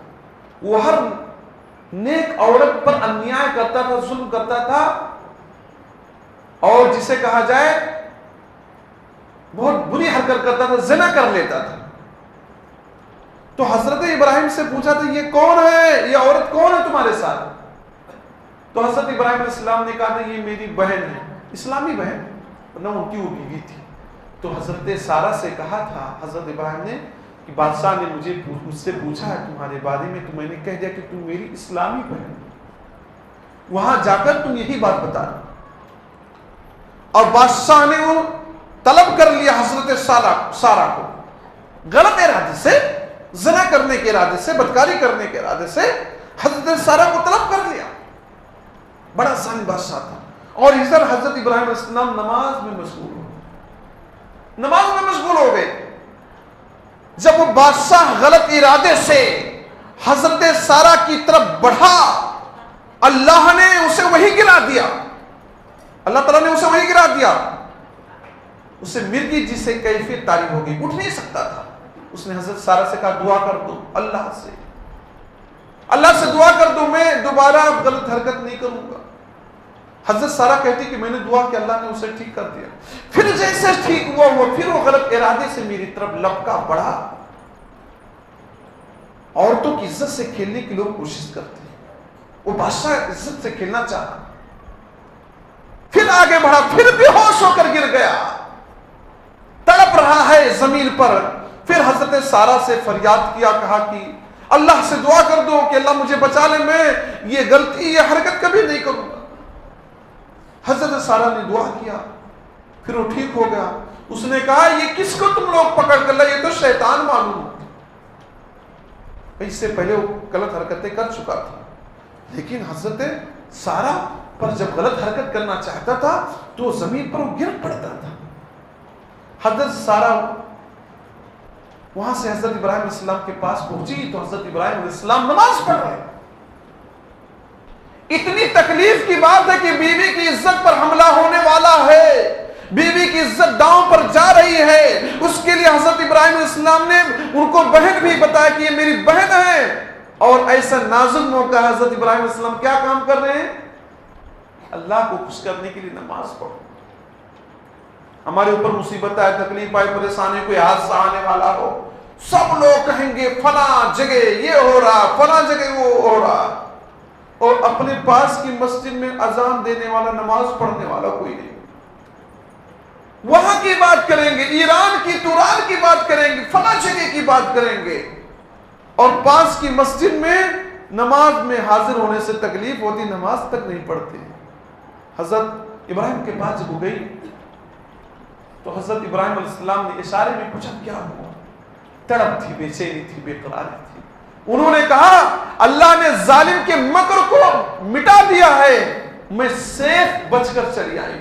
وہ ہر نیک عورت پر انیائے کرتا تھا، ظلم کرتا تھا، اور جسے کہا جائے بہت بری حرکت کرتا تھا، زنا کر لیتا تھا. تو حضرت ابراہیم سے پوچھا تھا یہ کون ہے، یہ عورت کون ہے تمہارے ساتھ؟ تو حضرت ابراہیم علیہ السلام نے کہا تھا یہ میری بہن ہے، اسلامی بہن، ورنہ ان کی وہ بیوی تھی. تو حضرت سارہ سے کہا تھا حضرت ابراہیم نے کہ بادشاہ نے مجھ سے پوچھا ہے تمہارے بارے میں، تو میں نے کہہ دیا کہ تم میری اسلامی بہن، وہاں جا کر تم یہی بات بتا. اور بادشاہ نے وہ طلب کر لیا حضرت سارہ کو، غلط ارادے سے، زنا کرنے کے ارادے سے، بدکاری کرنے کے ارادے سے حضرت سارہ کو طلب کر لیا. بڑا ظالم بادشاہ تھا. اور ادھر حضرت ابراہیم علیہ السلام نماز میں مشغول ہو گئے. جب وہ بادشاہ غلط ارادے سے حضرت سارہ کی طرف بڑھا، اللہ نے اسے وہی گرا دیا، اللہ تعالیٰ نے اسے وہی گرا دیا. اسے مرگی جسے کیفیت طاری ہو گئی، اٹھ نہیں سکتا تھا. اس نے حضرت سارہ سے کہا دعا کر دو اللہ سے دعا کر دو، میں دوبارہ غلط حرکت نہیں کروں گا. حضرت سارہ کہتی کہ میں نے دعا کہ اللہ نے اسے ٹھیک کر دیا. پھر جیسے ٹھیک ہوا پھر وہ غلط ارادے سے میری طرف لپکا پڑا. عورتوں کی عزت سے کھیلنے کی لوگ کوشش کرتے ہیں، وہ بادشاہ عزت سے کھیلنا چاہا، پھر آگے بڑھا، پھر بے ہوش ہو کر گر گیا، تڑپ رہا ہے زمین پر. پھر حضرت سارہ سے فریاد کیا، کہا کہ اللہ سے دعا کر دو کہ اللہ مجھے بچا لے، میں یہ غلطی، یہ حرکت کبھی نہیں کروں گا. حضرت سارہ نے دعا کیا، پھر وہ ٹھیک ہو گیا. اس نے کہا یہ کس کو تم لوگ پکڑ کر لائے، یہ تو شیطان معلوم. اس سے پہلے وہ غلط حرکتیں کر چکا تھا، لیکن حضرت سارہ پر جب غلط حرکت کرنا چاہتا تھا تو زمین پر وہ گر پڑتا تھا. حضرت سارہ وہاں سے حضرت ابراہیم علیہ السلام کے پاس پہنچی تو حضرت ابراہیم علیہ السلام نماز پڑھ رہے. اتنی تکلیف کی بات ہے کہ بیوی کی عزت پر حملہ ہونے والا ہے، بیوی کی عزت داؤں پر جا رہی ہے. اس کے لیے حضرت ابراہیم علیہ السلام نے ان کو بہن بھی بتایا کہ یہ میری بہن ہے. اور ایسا نازک موقع حضرت ابراہیم علیہ السلام کیا کام کر رہے ہیں، اللہ کو خوش کرنے کے لیے نماز پڑھو. ہمارے اوپر مصیبت آئے، تکلیف آئے، پریشانی، کوئی حادثہ آنے والا ہو، سب لوگ کہیں گے فلاں جگہ یہ ہو رہا، فلاں جگہ وہ ہو رہا، اور اپنے پاس کی مسجد میں اذان دینے والا، نماز پڑھنے والا کوئی نہیں. وہاں کی بات کریں گے، ایران کی تو بات کریں گے، فلاں جگہ کی بات کریں گے، اور پاس کی مسجد میں نماز میں حاضر ہونے سے تکلیف ہوتی، نماز تک نہیں پڑھتے۔ حضرت ابراہیم کے پاس جب وہ گئی تو حضرت ابراہیم علیہ السلام نے اشارے میں پوچھا کیا ہوا؟ تڑپ تھی، بے چینی تھی، بے قراری تھی۔ انہوں نے کہا اللہ نے ظالم کے مکر کو مٹا دیا ہے، میں سیف بچ کر چلی آئی۔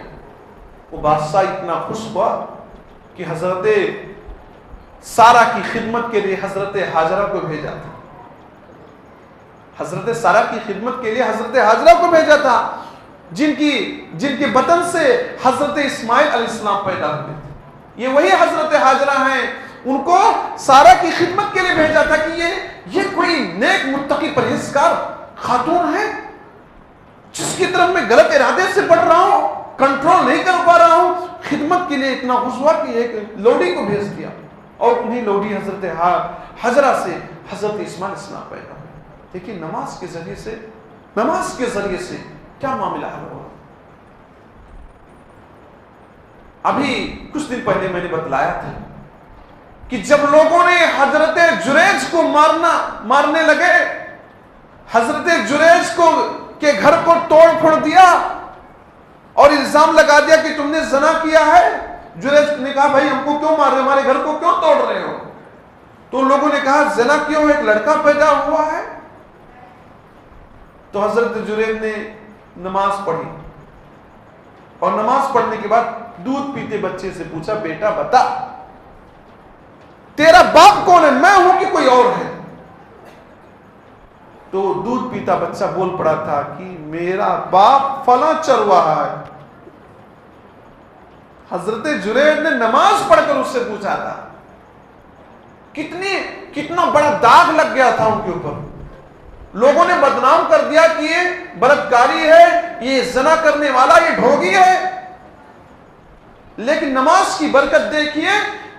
وہ بادشاہ اتنا خوش ہوا کہ حضرت سارہ کی خدمت کے لیے حضرت ہاجرہ کو بھیجا تھا، حضرت سارہ کی خدمت کے لیے حضرت ہاجرہ کو بھیجا تھا، جن کے بطن سے حضرت اسماعیل علیہ السلام پیدا ہوئے تھے۔ یہ وہی حضرت ہاجرہ ہیں، ان کو سارہ کی خدمت کے لیے بھیجا تھا کہ یہ کوئی نیک متقی پرہیزگار خاتون ہے جس کی طرف میں غلط ارادے سے بڑھ رہا ہوں، کنٹرول نہیں کر پا رہا ہوں۔ خدمت کے لیے اتنا خوش ہوا کہ ایک لوڈی کو بھیج دیا، اور انہیں لوڈی حضرت ہاجرہ سے حضرت اسماعیل علیہ السلام پیدا ہوئے۔ دیکھیں نماز کے ذریعے سے کیا معاملہ حل ہوا۔ ابھی کچھ دن پہلے میں نے بتلایا تھا کہ جب لوگوں نے حضرت جریج کو مارنے لگے، حضرت جریج کے گھر کو توڑ پھوڑ دیا اور الزام لگا دیا کہ تم نے زنا کیا ہے، جریج نے کہا بھائی ہم کو کیوں مار رہے ہو، ہمارے گھر کو کیوں توڑ رہے ہو؟ تو لوگوں نے کہا زنا کیوں، ایک لڑکا پیدا ہوا ہے۔ تو حضرت جریج نے نماز پڑھی، اور نماز پڑھنے کے بعد دودھ پیتے بچے سے پوچھا بیٹا بتا تیرا باپ کون ہے، میں ہوں کہ کوئی اور ہے؟ تو دودھ پیتا بچہ بول پڑا تھا کہ میرا باپ فلاں چرواہا ہے۔ حضرت جریج نے نماز پڑھ کر اس سے پوچھا تھا، کتنا بڑا داغ لگ گیا تھا ان کے اوپر۔ لوگوں نے بدنام کر دیا کہ یہ بدکاری ہے، یہ زنا کرنے والا، یہ ڈھوگی ہے۔ لیکن نماز کی برکت دیکھیے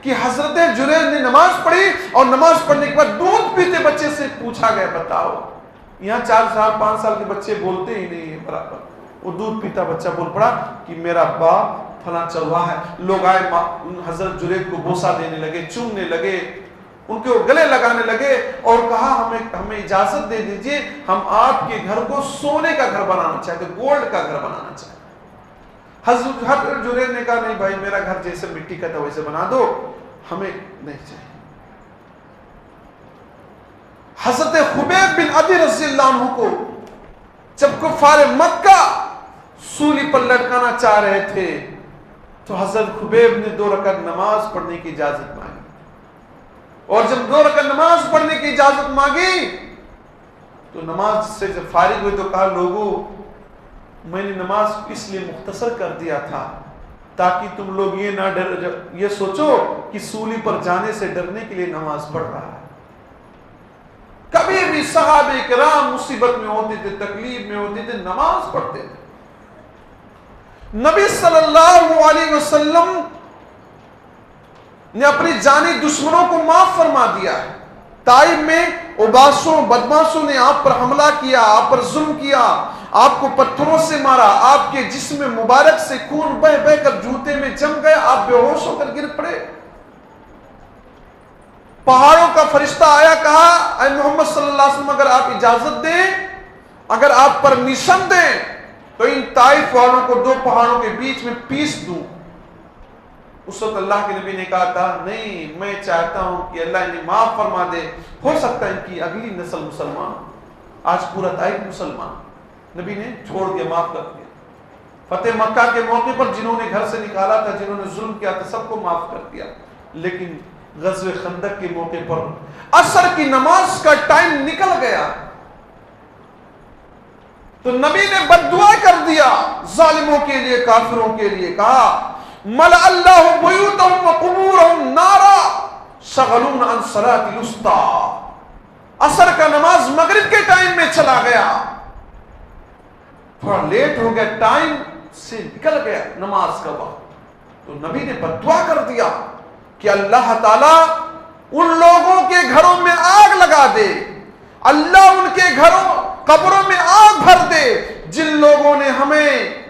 کہ حضرت جریج نے نماز پڑھی، اور نماز پڑھنے کے بعد دودھ پیتے بچے سے پوچھا گیا بتاؤ، یہاں 4 سال 5 سال کے بچے بولتے ہی نہیں ہیں برابر، وہ دودھ پیتا بچہ بول پڑا کہ میرا باپ فلاں چرواہا ہے۔ لوگ آئے حضرت جریج کو بوسہ دینے لگے، چومنے لگے، ان کے گلے لگانے لگے، اور کہا ہمیں اجازت دے دیجئے، ہم آپ کے گھر کو سونے کا گھر بنانا چاہتے، گولڈ کا گھر بنانا چاہتے۔ حضرت جریج نے کہا نہیں بھائی میرا گھر جیسے مٹی کا تھا ویسے بنا دو، ہمیں نہیں چاہیے۔ حضرت خبیب بن عدی رضی اللہ عنہ کو جب کفار مکہ سولی پر لٹکانا چاہ رہے تھے تو حضرت خبیب نے 2 رکعت نماز پڑھنے کی اجازت مانگی، اور جب 2 رکعت نماز پڑھنے کی اجازت مانگی تو نماز سے جب فارغ ہوئے تو کہا لوگوں میں نے نماز اس لیے مختصر کر دیا تھا تاکہ تم لوگ یہ سوچو کہ سولی پر جانے سے ڈرنے کے لیے نماز پڑھ رہا ہے۔ کبھی بھی صحابہ کرام مصیبت میں ہوتے تھے، تکلیف میں ہوتے تھے، نماز پڑھتے تھے۔ نبی صلی اللہ علیہ وسلم نے اپنی جانی دشمنوں کو معاف فرما دیا ہے۔ طائف میں عباسوں بدماشوں نے آپ پر حملہ کیا، آپ پر ظلم کیا، آپ کو پتھروں سے مارا، آپ کے جسم مبارک سے خون بہہ بہہ کر جوتے میں جم گئے، آپ بے ہوش ہو کر گر پڑے۔ پہاڑوں کا فرشتہ آیا، کہا اے محمد صلی اللہ علیہ وسلم اگر آپ اجازت دیں، اگر آپ پرمیشن دیں تو ان طائف والوں کو 2 پہاڑوں کے بیچ میں پیس دوں۔ اس وقت اللہ کے نبی نے کہا تھا نہیں میں چاہتا ہوں کہ اللہ انہیں معاف فرما دے، ہو سکتا ہے ان کی اگلی نسل مسلمان، آج پورا طائف مسلمان۔ نبی نے چھوڑ دیا، معاف کر دیا۔ فتح مکہ کے موقع پر جنہوں نے گھر سے نکالا تھا، جنہوں نے ظلم کیا تھا، سب کو معاف کر دیا۔ لیکن غزوہ خندق کے موقع پر عصر کی نماز کا ٹائم نکل گیا تو نبی نے بد دعا کر دیا ظالموں کے لیے، کافروں کے لیے، کہا ملأ اللہ بیوتہم وقبورہم نارا شغلون عن صلاۃ الوسطی۔ عصر کا نماز مغرب کے ٹائم میں چلا گیا، تھوڑا لیٹ ہو گیا، ٹائم سے نکل گیا نماز کا وقت، تو نبی نے بد دعا کر دیا کہ اللہ تعالیٰ ان لوگوں کے گھروں میں آگ لگا دے، اللہ ان کے گھروں قبروں میں آگ بھر دے جن لوگوں نے ہمیں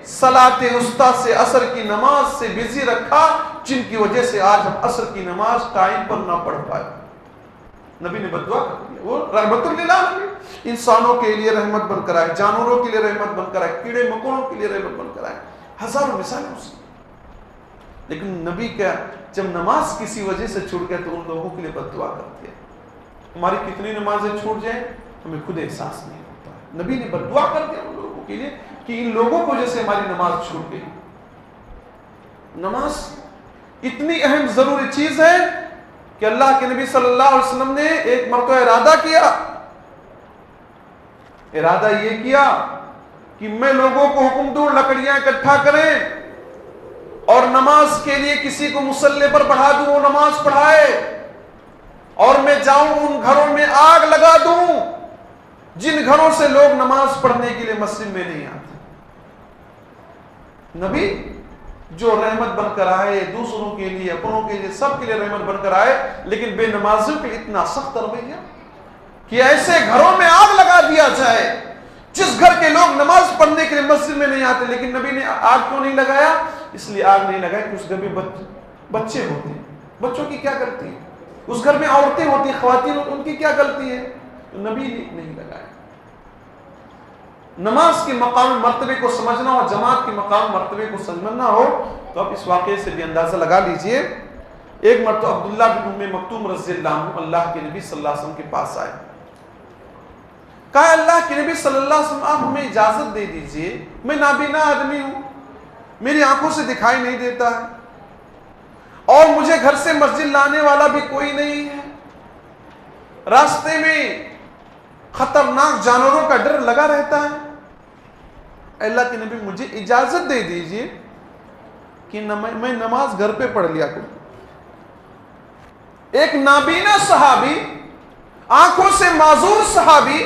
صلاۃ وسطیٰ سے عصر کی نماز سے بزی رکھا، جن کی وجہ سے آج ہم عصر کی نماز ٹائم پر نہ پڑھ پائے۔ نبی نے بد دعا کر دیا، وہ رحمت للعالمین، انسانوں کے لیے رحمت بن کر آئے، جانوروں کے لیے رحمت بن کر آئے، کیڑے مکوڑوں کے لیے رحمت بن کر آئے، ہزاروں مثالیں اس کی۔ لیکن نبی کا جب نماز کسی وجہ سے چھوٹ گیا تو ان لوگوں کے لیے بد دعا کرتے ہیں۔ ہماری کتنی نمازیں چھوٹ جائیں ہمیں خود احساس نہیں ہوتا ہے۔ نبی نے بد دعا کر دیا ان لوگوں کے لیے کہ ان لوگوں کو جیسے ہماری نماز چھوٹ گئی۔ نماز اتنی اہم ضروری چیز ہے کہ اللہ کے نبی صلی اللہ علیہ وسلم نے ایک مرتبہ ارادہ کیا، ارادہ یہ کیا کہ میں لوگوں کو حکم دوں لکڑیاں اکٹھا کریں اور نماز کے لیے کسی کو مصلی پر بڑھا دوں، وہ نماز پڑھائے، اور میں جاؤں ان گھروں میں آگ لگا دوں جن گھروں سے لوگ نماز پڑھنے کے لیے مسجد میں نہیں آتے۔ نبی جو رحمت بن کر آئے، دوسروں کے لیے، اپنوں کے لیے، سب کے لیے رحمت بن کر آئے، لیکن بے نمازوں کے اتنا سخت رویہ کہ ایسے گھروں میں آگ لگا دیا جائے جس گھر کے لوگ نماز پڑھنے کے لیے مسجد میں نہیں آتے۔ لیکن نبی نے آگ کیوں نہیں لگایا؟ اس لیے آگ نہیں لگایا کہ اس گھر میں بچے ہوتے ہیں، بچوں کی کیا غلطی ہے؟ اس گھر میں عورتیں ہوتی ہیں، خواتین، ان کی کیا غلطی ہے؟ تو نبی نے نہیں لگایا۔ نماز کے مقام مرتبے کو سمجھنا اور جماعت کے مقام مرتبے کو سمجھنا ہو تو آپ اس واقعے سے بھی اندازہ لگا لیجئے۔ ایک مرتبہ عبداللہ بن ام مکتوم رضی اللہ عنہ اللہ کے نبی صلی اللہ علیہ وسلم کے پاس آئے، کہا اللہ کے نبی صلی اللہ علیہ وسلم آپ ہمیں اجازت دے دیجئے، میں نابینا آدمی ہوں، میری آنکھوں سے دکھائی نہیں دیتا ہے، اور مجھے گھر سے مسجد لانے والا بھی کوئی نہیں ہے، راستے میں خطرناک جانوروں کا ڈر لگا رہتا ہے، اللہ کے نبی مجھے اجازت دے دیجئے کہ میں نماز گھر پہ پڑھ لیا کروں۔ ایک نابینا صحابی، آنکھوں سے معذور صحابی،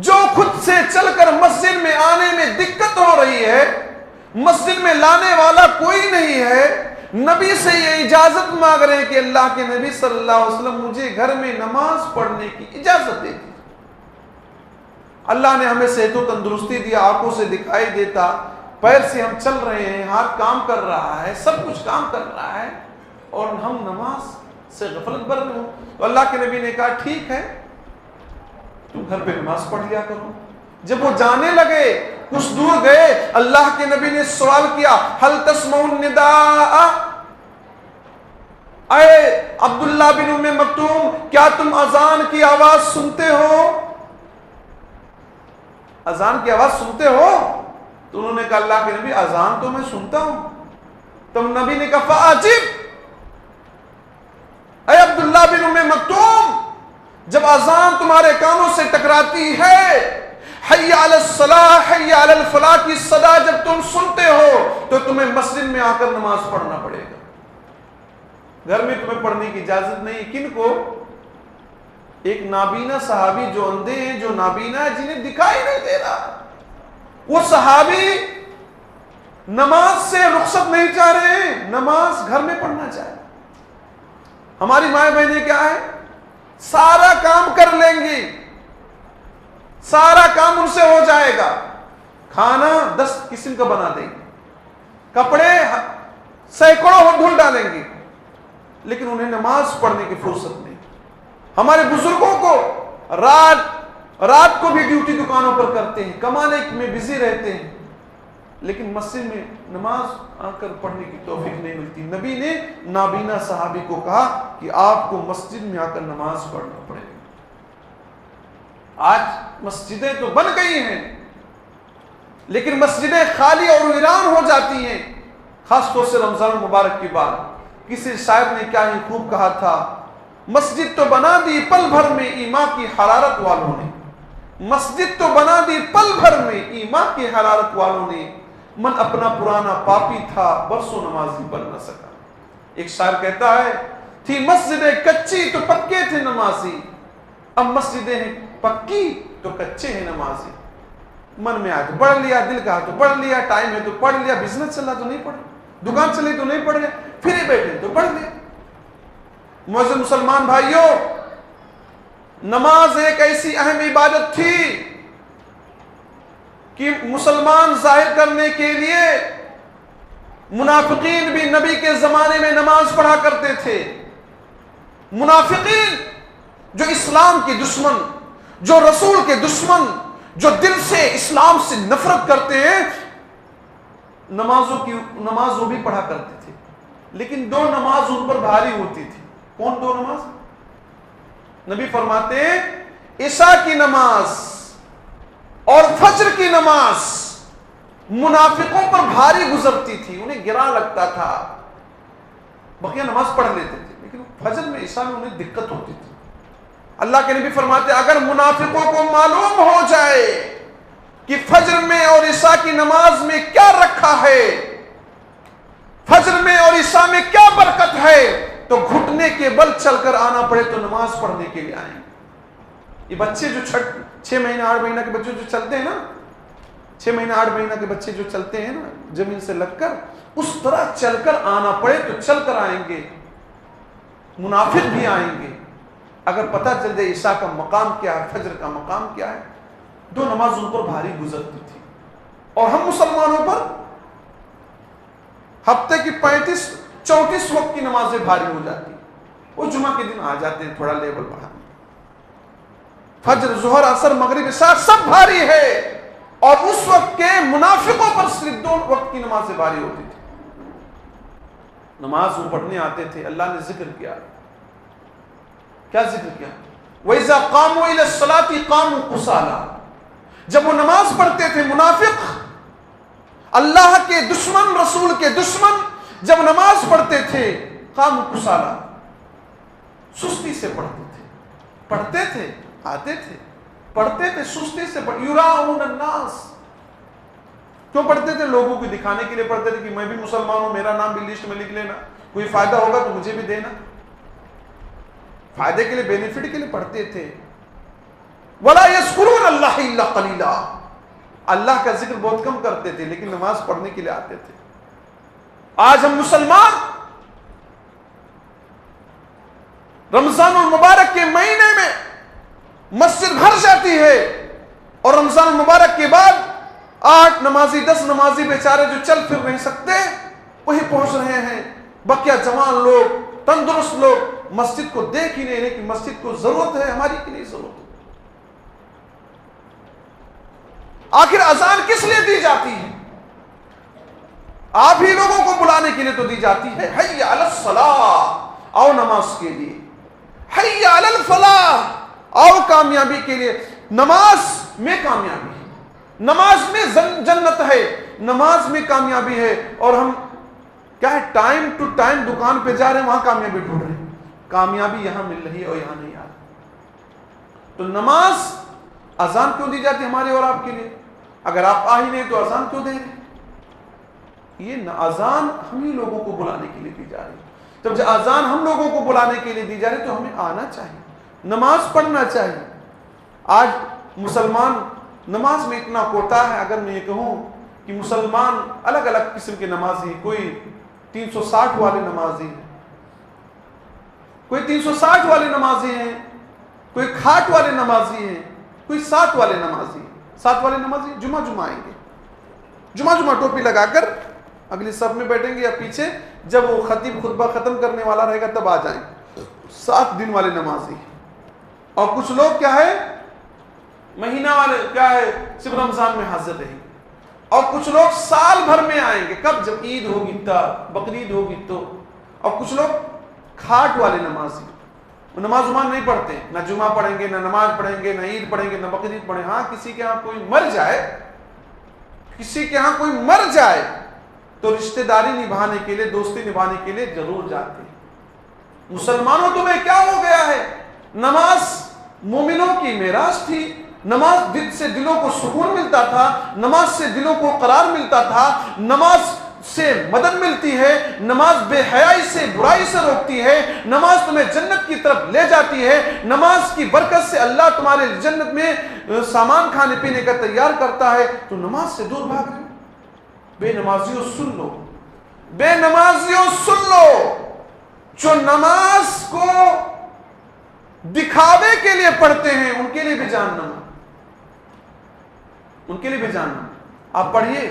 جو خود سے چل کر مسجد میں آنے میں دقت ہو رہی ہے، مسجد میں لانے والا کوئی نہیں ہے، نبی سے یہ اجازت مانگ رہے ہیں کہ اللہ کے نبی صلی اللہ علیہ وسلم مجھے گھر میں نماز پڑھنے کی اجازت دے دی۔ اللہ نے ہمیں صحت و تندرستی دیا، آنکھوں سے دکھائی دیتا، پیر سے ہم چل رہے ہیں، ہاتھ کام کر رہا ہے، سب کچھ کام کر رہا ہے، اور ہم نماز سے غفلت برت ہوں۔ تو اللہ کے نبی نے کہا ٹھیک ہے، تم گھر پہ نماز پڑھ لیا کرو۔ جب وہ جانے لگے، کچھ دور گئے، اللہ کے نبی نے سوال کیا ہل تسمعون النداء، اے عبداللہ بن ام مکتوم کیا تم اذان کی آواز سنتے ہو؟ اذان کی آواز سنتے ہو؟ تو انہوں نے کہا اللہ کے نبی اذان تو میں سنتا ہوں۔ تو نبی نے کہا فاجب، اے عبداللہ بن ام مکتوم جب اذان تمہارے کانوں سے ٹکراتی ہے، حی علی الصلاح حی علی الفلاح کی صدا جب تم سنتے ہو تو تمہیں مسجد میں آ کر نماز پڑھنا پڑے گا، گھر میں تمہیں پڑھنے کی اجازت نہیں۔ کن کو؟ ایک نابینا صحابی جو اندھے ہیں، جو نابینا ہے، جنہیں دکھائی نہیں دے رہا، وہ صحابی نماز سے رخصت نہیں چاہ رہے ہیں، نماز گھر میں پڑھنا چاہے۔ ہماری مائیں بہنیں کیا ہے؟ سارا کام کر لیں گی، سارا کام ان سے ہو جائے گا، کھانا 10 قسم کا بنا دیں گے، کپڑے سینکڑوں دھل ڈالیں گے، لیکن انہیں نماز پڑھنے کی فرصت نہیں۔ ہمارے بزرگوں کو رات کو بھی ڈیوٹی دکانوں پر کرتے ہیں، کمانے میں بزی رہتے ہیں، لیکن مسجد میں نماز آ کر پڑھنے کی توفیق نہیں ملتی۔ نبی نے نابینا صحابی کو کہا کہ آپ کو مسجد میں آ کر نماز پڑھنا پڑے گا۔ آج مسجدیں تو بن گئی ہیں، لیکن مسجدیں خالی اور ویران ہو جاتی ہیں، خاص طور سے رمضان مبارک کے بعد۔ کسی شاعر نے کیا ہی خوب کہا تھا، مسجد تو بنا دی پل بھر میں ایمان کی حرارت والوں نے، مسجد تو بنا دی پل بھر میں ایمان کی حرارت والوں نے، من اپنا پرانا پاپی تھا برسوں نمازی بن نہ سکا۔ ایک شاعر کہتا ہے، تھی مسجدیں کچی تو پکے تھے نمازی، اب مسجدیں ہیں پکی تو کچے ہیں نمازی۔ من میں آیا تو پڑھ لیا، دل کہا تو پڑھ لیا، ٹائم ہے تو پڑھ لیا، بزنس چلا تو نہیں پڑھا، دکان چلی تو نہیں پڑھ لیا، پھر بیٹھے تو پڑھ لیا۔ معزز مسلمان بھائیوں، نماز ایک ایسی اہم عبادت تھی کہ مسلمان ظاہر کرنے کے لیے منافقین بھی نبی کے زمانے میں نماز پڑھا کرتے تھے. منافقین جو اسلام کے دشمن، جو رسول کے دشمن، جو دل سے اسلام سے نفرت کرتے ہیں، نماز وہ بھی پڑھا کرتے تھے، لیکن دو نماز ان پر بھاری ہوتی تھی. کون دو نماز؟ نبی فرماتے ہیں عشاء کی نماز اور فجر کی نماز منافقوں پر بھاری گزرتی تھی، انہیں گرا لگتا تھا. بقیہ نماز پڑھ لیتے تھے لیکن فجر میں عشاء میں انہیں دقت ہوتی تھی. اللہ کے نبی فرماتے ہیں اگر منافقوں کو معلوم ہو جائے کہ فجر میں اور عشاء کی نماز میں کیا رکھا ہے، فجر میں اور عشاء میں کیا برکت ہے، تو گھٹنے کے بل چل کر آنا پڑے تو نماز پڑھنے کے لیے آئیں. یہ بچے جو 6 مہینہ 8 مہینہ کے بچے جو چلتے ہیں نا، 6 مہینہ 8 مہینہ کے بچے جو چلتے ہیں نا زمین سے لگ کر، اس طرح چل کر آنا پڑے تو چل کر آئیں گے. منافق بھی آئیں گے اگر پتہ چل جائے عشاء کا مقام کیا ہے، فجر کا مقام کیا ہے. دو نماز ان پر بھاری گزرتی تھی. اور ہم مسلمانوں پر ہفتے کی 35-34 وقت کی نمازیں بھاری ہو جاتی. وہ جمعہ کے دن آ جاتے ہیں تھوڑا لیول بڑھانے. فجر، ظہر، عصر، مغرب، عشاء سب بھاری ہے، اور اس وقت کے منافقوں پر صرف 2 وقت کی نمازیں بھاری ہوتی تھی. نماز وہ پڑھنے آتے تھے. اللہ نے ذکر کیا، کیا ذکر کیا؟ وَإِذَا قَامُوا إِلَى الصَّلَاةِ قَامُوا كُسَالَىٰ. جب وہ نماز پڑھتے تھے منافق، اللہ کے دشمن، رسول کے دشمن، جب نماز پڑھتے تھے قَامُوا كُسَالَىٰ، سستی سے پڑھتے تھے. پڑھتے تھے، آتے تھے، پڑھتے تھے، سستی سے یُرَاءُونَ النَّاسَ. کیوں پڑھتے تھے؟ لوگوں کو دکھانے کے لیے پڑھتے تھے کہ میں بھی مسلمان ہوں، میرا نام بھی لسٹ میں لکھ لینا، کوئی فائدہ ہوگا تو مجھے بھی دینا. فائدے کے لیے، بینیفٹ کے لیے پڑھتے تھے. وَلَا يَذْكُرُونَ اللَّهَ إِلَّا قَلِيلًا. اللہ کا ذکر بہت کم کرتے تھے لیکن نماز پڑھنے کے لیے آتے تھے. آج ہم مسلمان رمضان المبارک کے مہینے میں مسجد بھر جاتی ہے، اور رمضان المبارک کے بعد 8 نمازی 10 نمازی بیچارے جو چل پھر نہیں سکتے وہی پہنچ رہے ہیں. بقیہ جوان لوگ، تندرست لوگ مسجد کو دیکھ ہی نہیں رہے کہ مسجد کو ضرورت ہے، ہماری کی نہیں ضرورت ہے. آخر اذان کس لیے دی جاتی ہے؟ آپ ہی لوگوں کو بلانے کے لیے تو دی جاتی ہے. حی علی الصلاۃ، آؤ نماز کے لیے. حی علی الفلاح، آؤ کامیابی کے لیے. نماز میں کامیابی ہے، نماز میں جنت ہے، نماز میں کامیابی ہے. اور ہم کیا ہے، ٹائم ٹو ٹائم دکان پہ جا رہے ہیں، وہاں کامیابی ڈھونڈ رہے ہیں. کامیابی یہاں مل رہی ہے اور یہاں نہیں آ رہی. تو نماز، اذان کیوں دی جاتی ہمارے اور آپ کے لیے؟ اگر آپ آ ہی نہیں تو اذان کیوں دے رہے؟ یہ اذان ہم ہی لوگوں کو بلانے کے لیے دی جا رہی ہے. جب اذان ہم لوگوں کو بلانے کے لیے دی جا رہی تو ہمیں آنا چاہیے، نماز پڑھنا چاہیے. آج مسلمان نماز میں اتنا کوتا ہے. اگر میں یہ کہوں کہ مسلمان الگ الگ قسم کے نمازی ہیں، کوئی 360 والے نمازی ہیں، کوئی 360 والے نمازی ہیں، کوئی کھاٹ والے نمازی ہیں، کوئی 7 والے نمازی ہیں. 7 والے نمازی جمعہ آئیں گے، جمعہ ٹوپی لگا کر اگلی صف میں بیٹھیں گے یا پیچھے، جب وہ خطیب خطبہ ختم کرنے والا رہے گا تب آ جائیں. 7 دن والے نمازی. اور کچھ لوگ کیا ہے، مہینہ والے کیا ہے، صرف رمضان میں حاضر رہیں گے. اور کچھ لوگ سال بھر میں آئیں گے، کب؟ جب عید ہوگی تب، بقرعید ہوگی تو. اور کچھ لوگ کھاٹ والے نمازی، وہ نماز نہیں پڑھتے، نہ جمعہ پڑھیں گے، نہ نماز پڑھیں گے، نہ عید پڑھیں گے، نہ بقرعید پڑھیں گے. ہاں کسی کے ہاں کوئی مر جائے، کسی کے ہاں کوئی مر جائے تو رشتہ داری نبھانے کے لیے، دوستی نبھانے کے لیے ضرور جاتے ہیں. مسلمانوں تمہیں کیا ہو گیا ہے؟ نماز مومنوں کی میراث تھی. نماز دل سے دلوں کو سکون ملتا تھا، نماز سے دلوں کو قرار ملتا تھا، نماز سے مدد ملتی ہے، نماز بے حیائی سے، برائی سے روکتی ہے، نماز تمہیں جنت کی طرف لے جاتی ہے. نماز کی برکت سے اللہ تمہارے جنت میں سامان کھانے پینے کا تیار کرتا ہے. تو نماز سے دور بھاگ رہے. بے نمازیوں سن لو، بے نمازیوں سن لو، جو نماز کو دکھاوے کے لیے پڑھتے ہیں ان کے لیے بھی جہنم، ان کے لیے بھی جہنم. آپ پڑھیے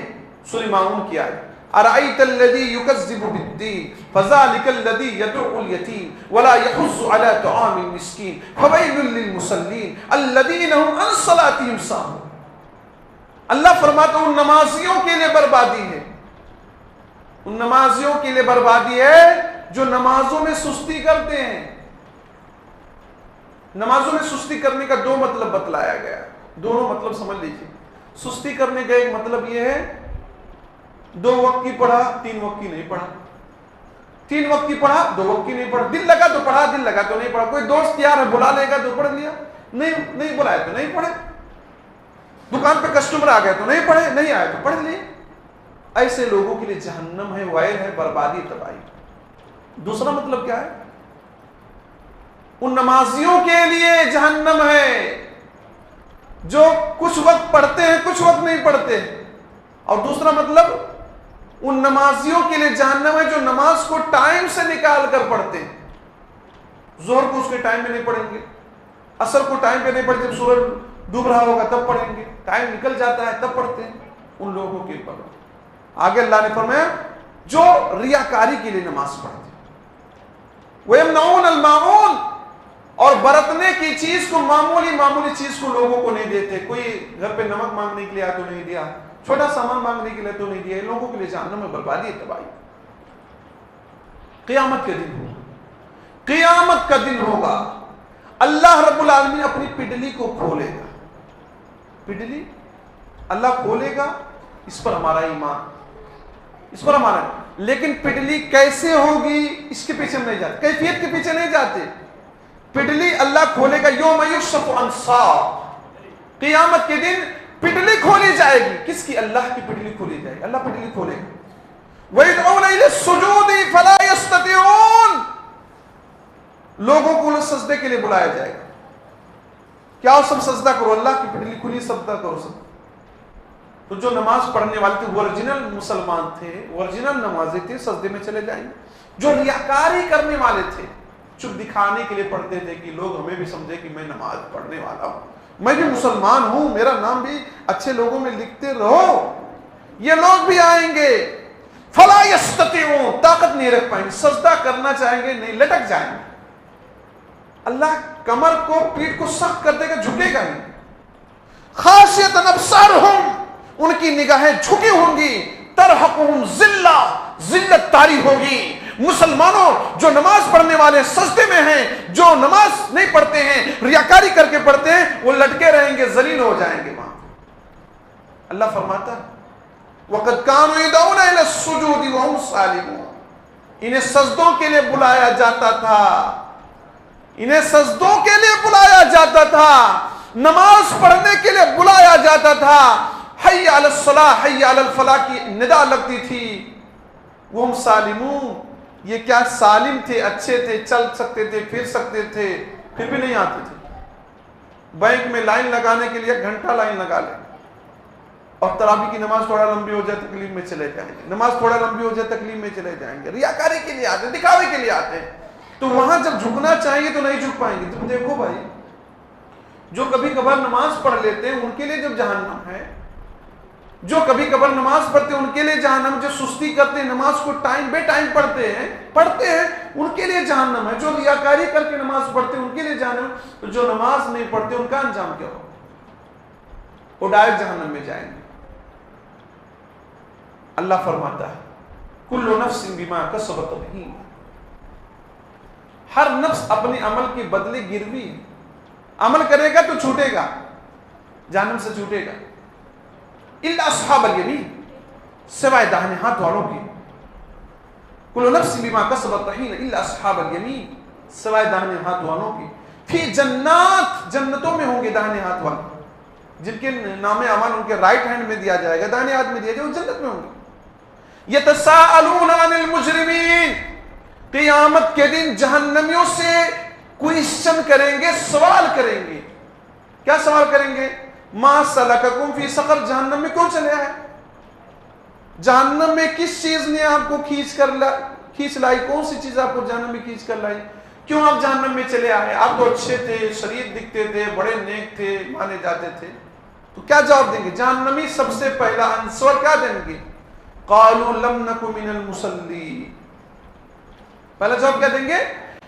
سورہ ماؤن کی آیت، ارأیت الذی یکذب بالدین فذلک الذی یدعو الیتیم ولا یحض علی طعام المسکین فویل للمصلین الذین هم عن صلاتهم ساہون۔ اللہ فرماتا ان نمازیوں کے لیے بربادی ہے، ان نمازیوں کے لیے بربادی ہے جو نمازوں میں سستی کرتے ہیں۔ نمازوں میں سستی کرنے کا دو مطلب بتلایا گیا، دونوں مطلب سمجھ لیجیے۔ سستی کرنے کا ایک مطلب یہ ہے 2 وقت کی پڑھا 3 وقت کی نہیں پڑھا، 3 وقت کی پڑھا 2 وقت کی نہیں پڑھا، دل لگا تو پڑھا دل لگا تو نہیں پڑھا، کوئی دوست یار ہے بلا لے گا تو پڑھ لیا، نہیں بلایا تو نہیں پڑھے، دکان پہ کسٹمر آ گیا تو نہیں پڑھے، نہیں آیا تو پڑھ لیے۔ ایسے لوگوں کے لیے جہنم ہے، وائل ہے، بربادی تباہی۔ دوسرا مطلب کیا ہے؟ ان نمازیوں کے لیے جہنم ہے جو کچھ وقت پڑھتے ہیں کچھ وقت نہیں پڑھتے، اور دوسرا مطلب ان نمازیوں کے لیے جہنم ہے جو نماز کو ٹائم سے نکال کر پڑھتے ہیں۔ ظہر کو اس کے ٹائم میں نہیں پڑھیں گے، عصر کو ٹائم پہ نہیں پڑھتے، جب سورج ڈوب رہا ہوگا تب پڑھیں گے، ٹائم نکل جاتا ہے تب پڑھتے ہیں، ان لوگوں کے اوپر۔ آگے اللہ نے فرمایا جو ریاکاری کے لیے نماز پڑھتے وَيَمْنَعُونَ الْمَاعُونَ، اور برتنے کی چیز کو، معمولی چیز کو لوگوں کو نہیں دیتے۔ کوئی گھر پہ نمک مانگنے کے لیے آیا تو نہیں دیا، چھوٹا سامان مانگنے کے لیے تو نہیں دیا۔ لوگوں کے لیے جہنم میں بربادی ہے، تباہی۔ قیامت کا دن ہوگا، قیامت کا دن ہوگا، اللہ رب العالمین اپنی پڈلی کو کھولے گا۔ پڈلی اللہ کھولے گا، اس پر ہمارا ایمان، اس پر ہمارا، لیکن پڈلی کیسے ہوگی اس کے پیچھے ہم نہیں جاتے، کیفیت کے پیچھے نہیں جاتے۔ پڈلی اللہ کھولے گا، یوم یکشف عن ساق، قیامت کے دن پڈلی کھولی جائے گی۔ کس کی؟ اللہ کی پڈلی کھولی جائے گی، اللہ پڈلی کھولے گا۔ وَيَدْعُونَ إِلَى السُّجُودِ فَلَا يَسْتَطِيعُونَ، لوگوں کو سجدے کے لیے بلایا جائے گا، کیا سب سجدہ کرو، اللہ کی پڈلی کھلی، سجدہ کرو سب۔ تو جو نماز پڑھنے والے تھے، ورجنل مسلمان تھے، ورجنل نمازی تھے، سجدے میں چلے جائیں گے۔ جو ریاکاری کرنے والے تھے، چپ دکھانے کے لیے پڑھتے تھے کہ لوگ ہمیں بھی سمجھے کہ میں نماز پڑھنے والا ہوں، میں بھی مسلمان ہوں، میرا نام بھی اچھے لوگوں میں لکھتے رہو، یہ لوگ بھی آئیں گے۔ فلا یستطیعون، طاقت نہیں رکھ پائیں گے، سجدہ کرنا چاہیں گے نہیں، لٹک جائیں گے۔ اللہ کمر کو، پیٹھ کو سخت کر دے گا، جھکے گا نہیں۔ خاشعۃ ابصارہم، ان کی نگاہیں جھکی ہوں گی، ترہقہم ذلہ، ذلت طاری ہوگی۔ مسلمانوں جو نماز پڑھنے والے سجدے میں ہیں، جو نماز نہیں پڑھتے ہیں، ریاکاری کر کے پڑھتے ہیں، وہ لٹکے رہیں گے، ذلیل ہو جائیں گے وہاں۔ اللہ فرماتا ہے وَقَدْ كَانُوا يَدْعُونَ إِلَى السُّجُودِ وَهُمْ سَالِمُونَ، انہیں سجدوں کے لیے بلایا جاتا تھا، انہیں سجدوں کے لیے بلایا جاتا تھا، نماز پڑھنے کے لیے بلایا جاتا تھا۔ حی علی الصلاح، حی علی الفلاح کی ندا لگتی تھی۔ وَهُمْ سَالِمُونَ، یہ کیا سالم تھے، اچھے تھے، چل سکتے تھے، پھر سکتے تھے، پھر بھی نہیں آتے تھے۔ بینک میں لائن لگانے کے لیے 1 گھنٹہ لائن لگا لیں، اور تراویح کی نماز تھوڑا لمبی ہو جائے تکلیف میں چلے جائیں گے، نماز تھوڑا لمبی ہو جائے تکلیف میں چلے جائیں گے۔ ریاکاری کے لیے آتے ہیں، دکھاوے کے لیے آتے ہیں، تو وہاں جب جھکنا چاہیں گے تو نہیں جھک پائیں گے۔ تم دیکھو بھائی، جو کبھی کبھار نماز پڑھ لیتے ہیں ان کے لیے جب جہنم ہے، جو کبھی کبھار نماز پڑھتے ہیں ان کے لیے جہنم، جو سستی کرتے ہیں، نماز کو ٹائم بے ٹائم پڑھتے ہیں ان کے لیے جہنم ہے، جو ریاکاری کر کے نماز پڑھتے ہیں ان کے لیے جہنم، تو جو نماز نہیں پڑھتے ان کا انجام کیا ہو؟ وہ ڈائریکٹ جہنم میں جائیں گے۔ اللہ فرماتا ہے کل نفس بما کسبت رہین، ہر نفس اپنے عمل کے بدلے گروی، عمل کرے گا تو چھوٹے گا، جہنم سے چھوٹے گا۔ الا اصحاب الیمین، سوائے داہنے ہاتھ والوں کے۔ کل نفس بما کسبت رہین الا اصحاب الیمین، سوائے داہنے ہاتھ والوں کے۔ فی جنات، جنتوں میں ہوں گے داہنے ہاتھ والے، جن کے نام اعمال ان کے رائٹ ہینڈ میں دیا جائے گا، داہنے ہاتھ میں دیا جائے گا، وہ جنت میں ہوں گے۔ یتساءلون عن المجرمین، قیامت کے دن جہنمیوں سے کوئسچن کریں گے، سوال کریں گے۔ کیا سوال کریں گے؟ ما سلککم فی سقر، جہنم میں کیوں چلے آئے؟ جہنم میں کس چیز نے آپ کو کھینچ لائی؟ کون سی چیز آپ کو جہنم میں کھینچ کر لائی؟ کیوں آپ جہنم میں چلے آئے؟ آپ تو اچھے تھے، شریف دکھتے تھے، بڑے نیک تھے، مانے جاتے تھے، تو کیا جواب دیں گے؟ جہنمی سب سے پہلا آنسر کیا دیں گے؟ قالوا لم نک من المصلین. پہلا جواب کیا دیں گے؟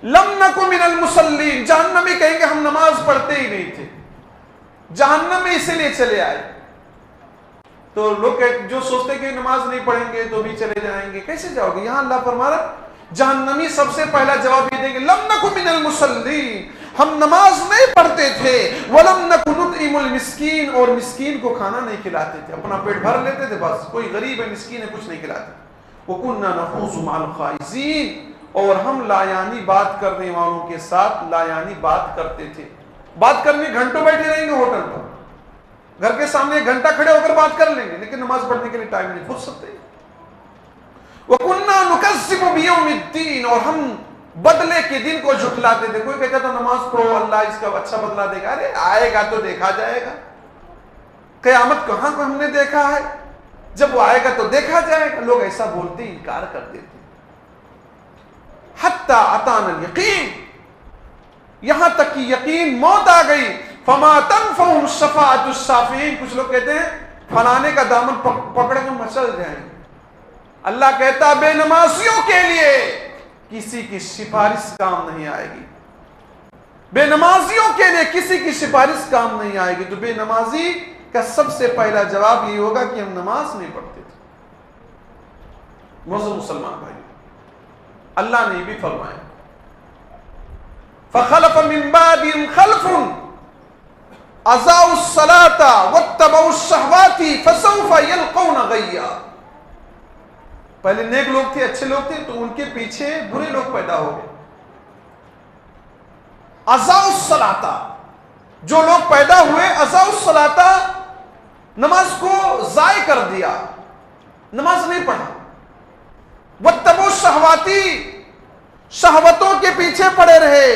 لم نک من المصلین. جہنمی کہیں گے ہم نماز پڑھتے ہی نہیں تھے، جہنم میں اسی لیے چلے آئے. تو لوگ جو سوچتے کہ نماز نہیں پڑھیں گے تو بھی چلے جائیں گے، کیسے جاؤ گے؟ یہاں اللہ فرما رہا جہنمی سب سے پہلا جواب یہ دیں گے لم نک من المصلین، ہم نماز نہیں پڑھتے تھے، ولم نک نطعم المسکین، اور مسکین کو کھانا نہیں کھلاتے تھے، اپنا پیٹ بھر لیتے تھے، بس کوئی غریب ہے مسکین ہے کچھ نہیں کھلاتے. وَكُنَّا نَخُوضُ مَعَ الْخَائِضِينَ، اور ہم لایانی بات کرنے والوں کے ساتھ لایانی بات کرتے تھے. بات کرنے گھنٹوں بیٹھے رہیں گے ہوٹل پر، گھر کے سامنے ایک گھنٹہ کھڑے ہو کر بات کر لیں گے، لیکن نماز پڑھنے کے لیے ٹائم نہیں، فرصت نہیں. وَكُنَّا نُكَذِّبُ بِيَوْمِ الدِّينِ، اور ہم بدلے کے دن کو جھٹلاتے تھے. کوئی کہتا تھا نماز پڑھو اللہ اس کا اچھا بدلہ دے گا، ارے آئے گا تو دیکھا جائے گا. قیامت کہاں کو ہم نے دیکھا ہے؟ جب وہ آئے گا تو دیکھا جائے گا. لوگ ایسا بولتے انکار کر دیتے. حَتَّى أَتَانَا الْيَقِينَ، یہاں تک کہ یقین موت آ گئی. فَمَا تَنْفَعُهُمْ الشَّفَاعَةُ الشَّافِعِينَ، کچھ لوگ کہتے ہیں فلانے کا دامن پکڑ کے مچل جائیں. اللہ کہتا بے نمازیوں کے لیے کسی کی سفارش کام نہیں آئے گی. بے نمازیوں کے لیے کسی کی سفارش کام نہیں آئے گی. تو بے نمازی کا سب سے پہلا جواب یہ ہوگا کہ ہم نماز نہیں پڑھتے تھے. معزز مسلمان بھائی، اللہ نے بھی فرمایا فخلف من بعدهم خلف اضاعوا الصلاة واتبعوا الشهوات فسوف يلقون غيا. پہلے نیک لوگ تھے، اچھے لوگ تھے، تو ان کے پیچھے برے لوگ پیدا ہو گئے. اضاعوا الصلاة، جو لوگ پیدا ہوئے اضاعوا الصلاة، نماز کو ضائع کر دیا، نماز نہیں پڑھا. واتبعوا الشهوات، شہوتوں کے پیچھے پڑے رہے،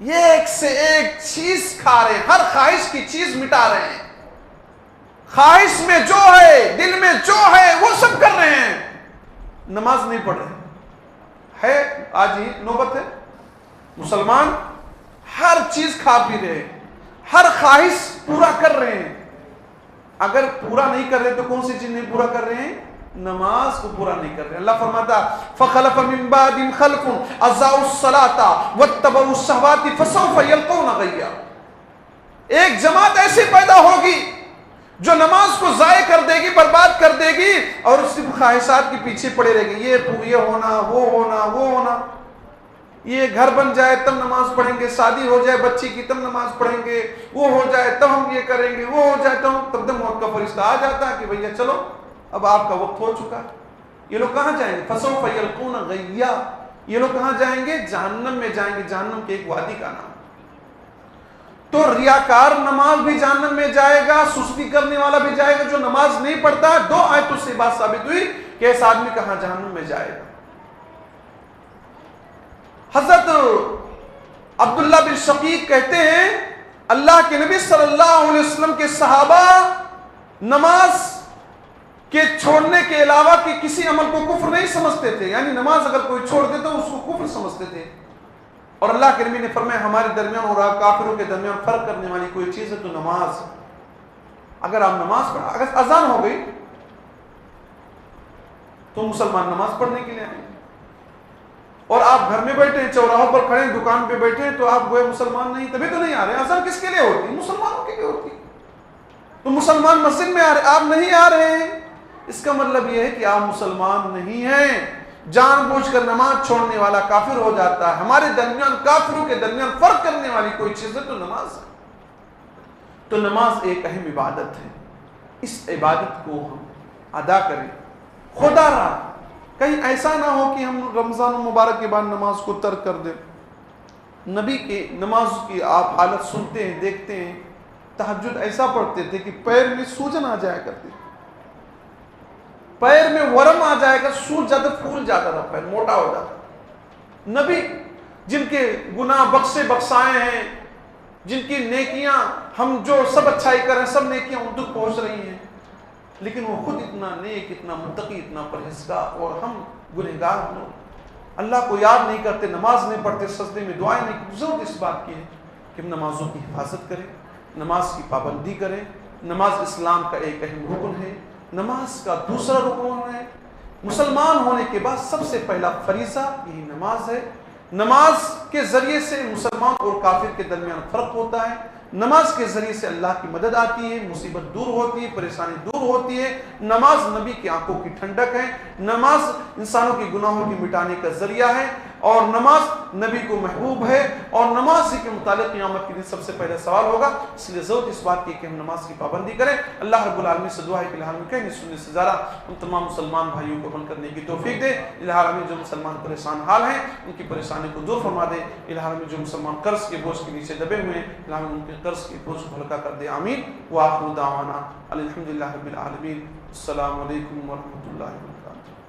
یہ ایک سے ایک چیز کھا رہے ہیں، ہر خواہش کی چیز مٹا رہے ہیں، خواہش میں جو ہے دل میں جو ہے وہ سب کر رہے ہیں، نماز نہیں پڑھ رہے ہے. آج ہی نوبت ہے، مسلمان ہر چیز کھا پی رہے ہیں، ہر خواہش پورا کر رہے ہیں. اگر پورا نہیں کر رہے تو کون سی چیز نہیں پورا کر رہے ہیں؟ نماز کو پورا نہیں کر رہے. اللہ فرماتا فخلف من بعدهم خلف اضاعوا الصلاة واتبعوا الشهوات فسوف يلقون غيا. ایک جماعت ایسی پیدا ہوگی جو نماز کو ضائع کر دے گی، برباد کر دے گی، اور صرف خواہشات کے پیچھے پڑے رہے گی. یہ ہونا، وہ ہونا، وہ ہونا. یہ گھر بن جائے تب نماز پڑھیں گے، شادی ہو جائے بچی کی تب نماز پڑھیں گے، وہ ہو جائے تب ہم یہ کریں گے، وہ ہو جائے تب تک موت کا فرشتہ آ جاتا ہے کہ بھیا چلو اب آپ کا وقت ہو چکا. یہ لوگ کہاں جائیں گے؟ فسوف یلقون غیا. یہ لوگ کہاں جائیں گے؟ جہنم میں جائیں گے. جہنم کے ایک وادی کا نام. تو ریاکار نماز بھی جہنم میں جائے گا، سستی کرنے والا بھی جائے گا جو نماز نہیں پڑھتا. دو آیتوں سے بات ثابت ہوئی کہ ایسا آدمی کہاں جہنم میں جائے گا. حضرت عبداللہ بن شقیق کہتے ہیں اللہ کے نبی صلی اللہ علیہ وسلم کے صحابہ نماز کہ چھوڑنے کے علاوہ کہ کسی عمل کو کفر نہیں سمجھتے تھے. یعنی نماز اگر کوئی چھوڑ دے تو اس کو کفر سمجھتے تھے. اور اللہ کے نبی نے فرمایا ہمارے درمیان اور کافروں کے درمیان فرق کرنے والی کوئی چیز ہے تو نماز. اگر آپ نماز پڑھا، اگر اذان ہو گئی تو مسلمان نماز پڑھنے کے لیے آئیں. اور آپ گھر میں بیٹھے ہیں، چوراہوں پر کھڑے ہیں، دکان پہ بیٹھے ہیں، تو آپ گوئے مسلمان نہیں، تبھی تو نہیں آ رہے. اذان کس کے لیے ہوتی ہے؟ مسلمانوں کے لیے ہوتی ہے. تو مسلمان مسجد میں آ رہے، آپ نہیں آ رہے ہیں، اس کا مطلب یہ ہے کہ آپ مسلمان نہیں ہیں. جان بوجھ کر نماز چھوڑنے والا کافر ہو جاتا ہے. ہمارے درمیان کافروں کے درمیان فرق کرنے والی کوئی چیز ہے تو نماز ہے. تو نماز ایک اہم عبادت ہے. اس عبادت کو ہم ادا کریں خدا را. کہیں ایسا نہ ہو کہ ہم رمضان المبارک کے بعد نماز کو ترک کر دیں. نبی کے نماز کی آپ حالت سنتے ہیں، دیکھتے ہیں. تہجد ایسا پڑھتے تھے کہ پیر میں سوجن آ جایا کرتی، پیر میں ورم آ جائے گا، سوج جاتا، پھول جاتا تھا، پیر موٹا ہو جاتا. نبی جن کے گناہ بخشے بخشائے ہیں، جن کی نیکیاں ہم جو سب اچھائی کر رہے ہیں، سب نیکیاں ان تک پہنچ رہی ہیں، لیکن وہ خود اتنا نیک، اتنا متقی، اتنا پرہیزگار، اور ہم گنہگار لوگ اللہ کو یاد نہیں کرتے، نماز نہیں پڑھتے، سجدے میں دعائیں نہیں. ضرورت اس بات کی ہے کہ ہم نمازوں کی حفاظت کریں، نماز کی پابندی کریں. نماز اسلام کا ایک اہم رکن ہے. نماز کا دوسرا رکن ہے مسلمان ہونے کے بعد سب سے پہلا فریضہ یہی نماز ہے. نماز کے ذریعے سے مسلمان اور کافر کے درمیان فرق ہوتا ہے. نماز کے ذریعے سے اللہ کی مدد آتی ہے, مصیبت دور ہوتی ہے, پریشانی دور ہوتی ہے. نماز نبی کی آنکھوں کی ٹھنڈک ہے. نماز انسانوں کے گناہوں کی مٹانے کا ذریعہ ہے, اور نماز نبی کو محبوب ہے, اور نماز کے متعلق قیامت کے دن سب سے پہلے سوال ہوگا. اس لیے ضرورت اس بات کی کہ ہم نماز کی پابندی کریں. اللہ رب العالمین سے دعا ہے کہ الہی کہیں سننے سے زیادہ ہم تمام مسلمان بھائیوں کو عمل کرنے کی توفیق دے. الہی جو مسلمان پریشان حال ہیں ان کی پریشانی کو دور فرما دے. الہی جو مسلمان قرض کے بوجھ کے نیچے دبے ہوئے ہیں الہی ان کے قرض کے بوجھ کو ہلکا کر دے. آمین. وآخر دعوانا الحمدللہ رب العالمین. السلام علیکم ورحمۃ اللہ وبرکاتہ.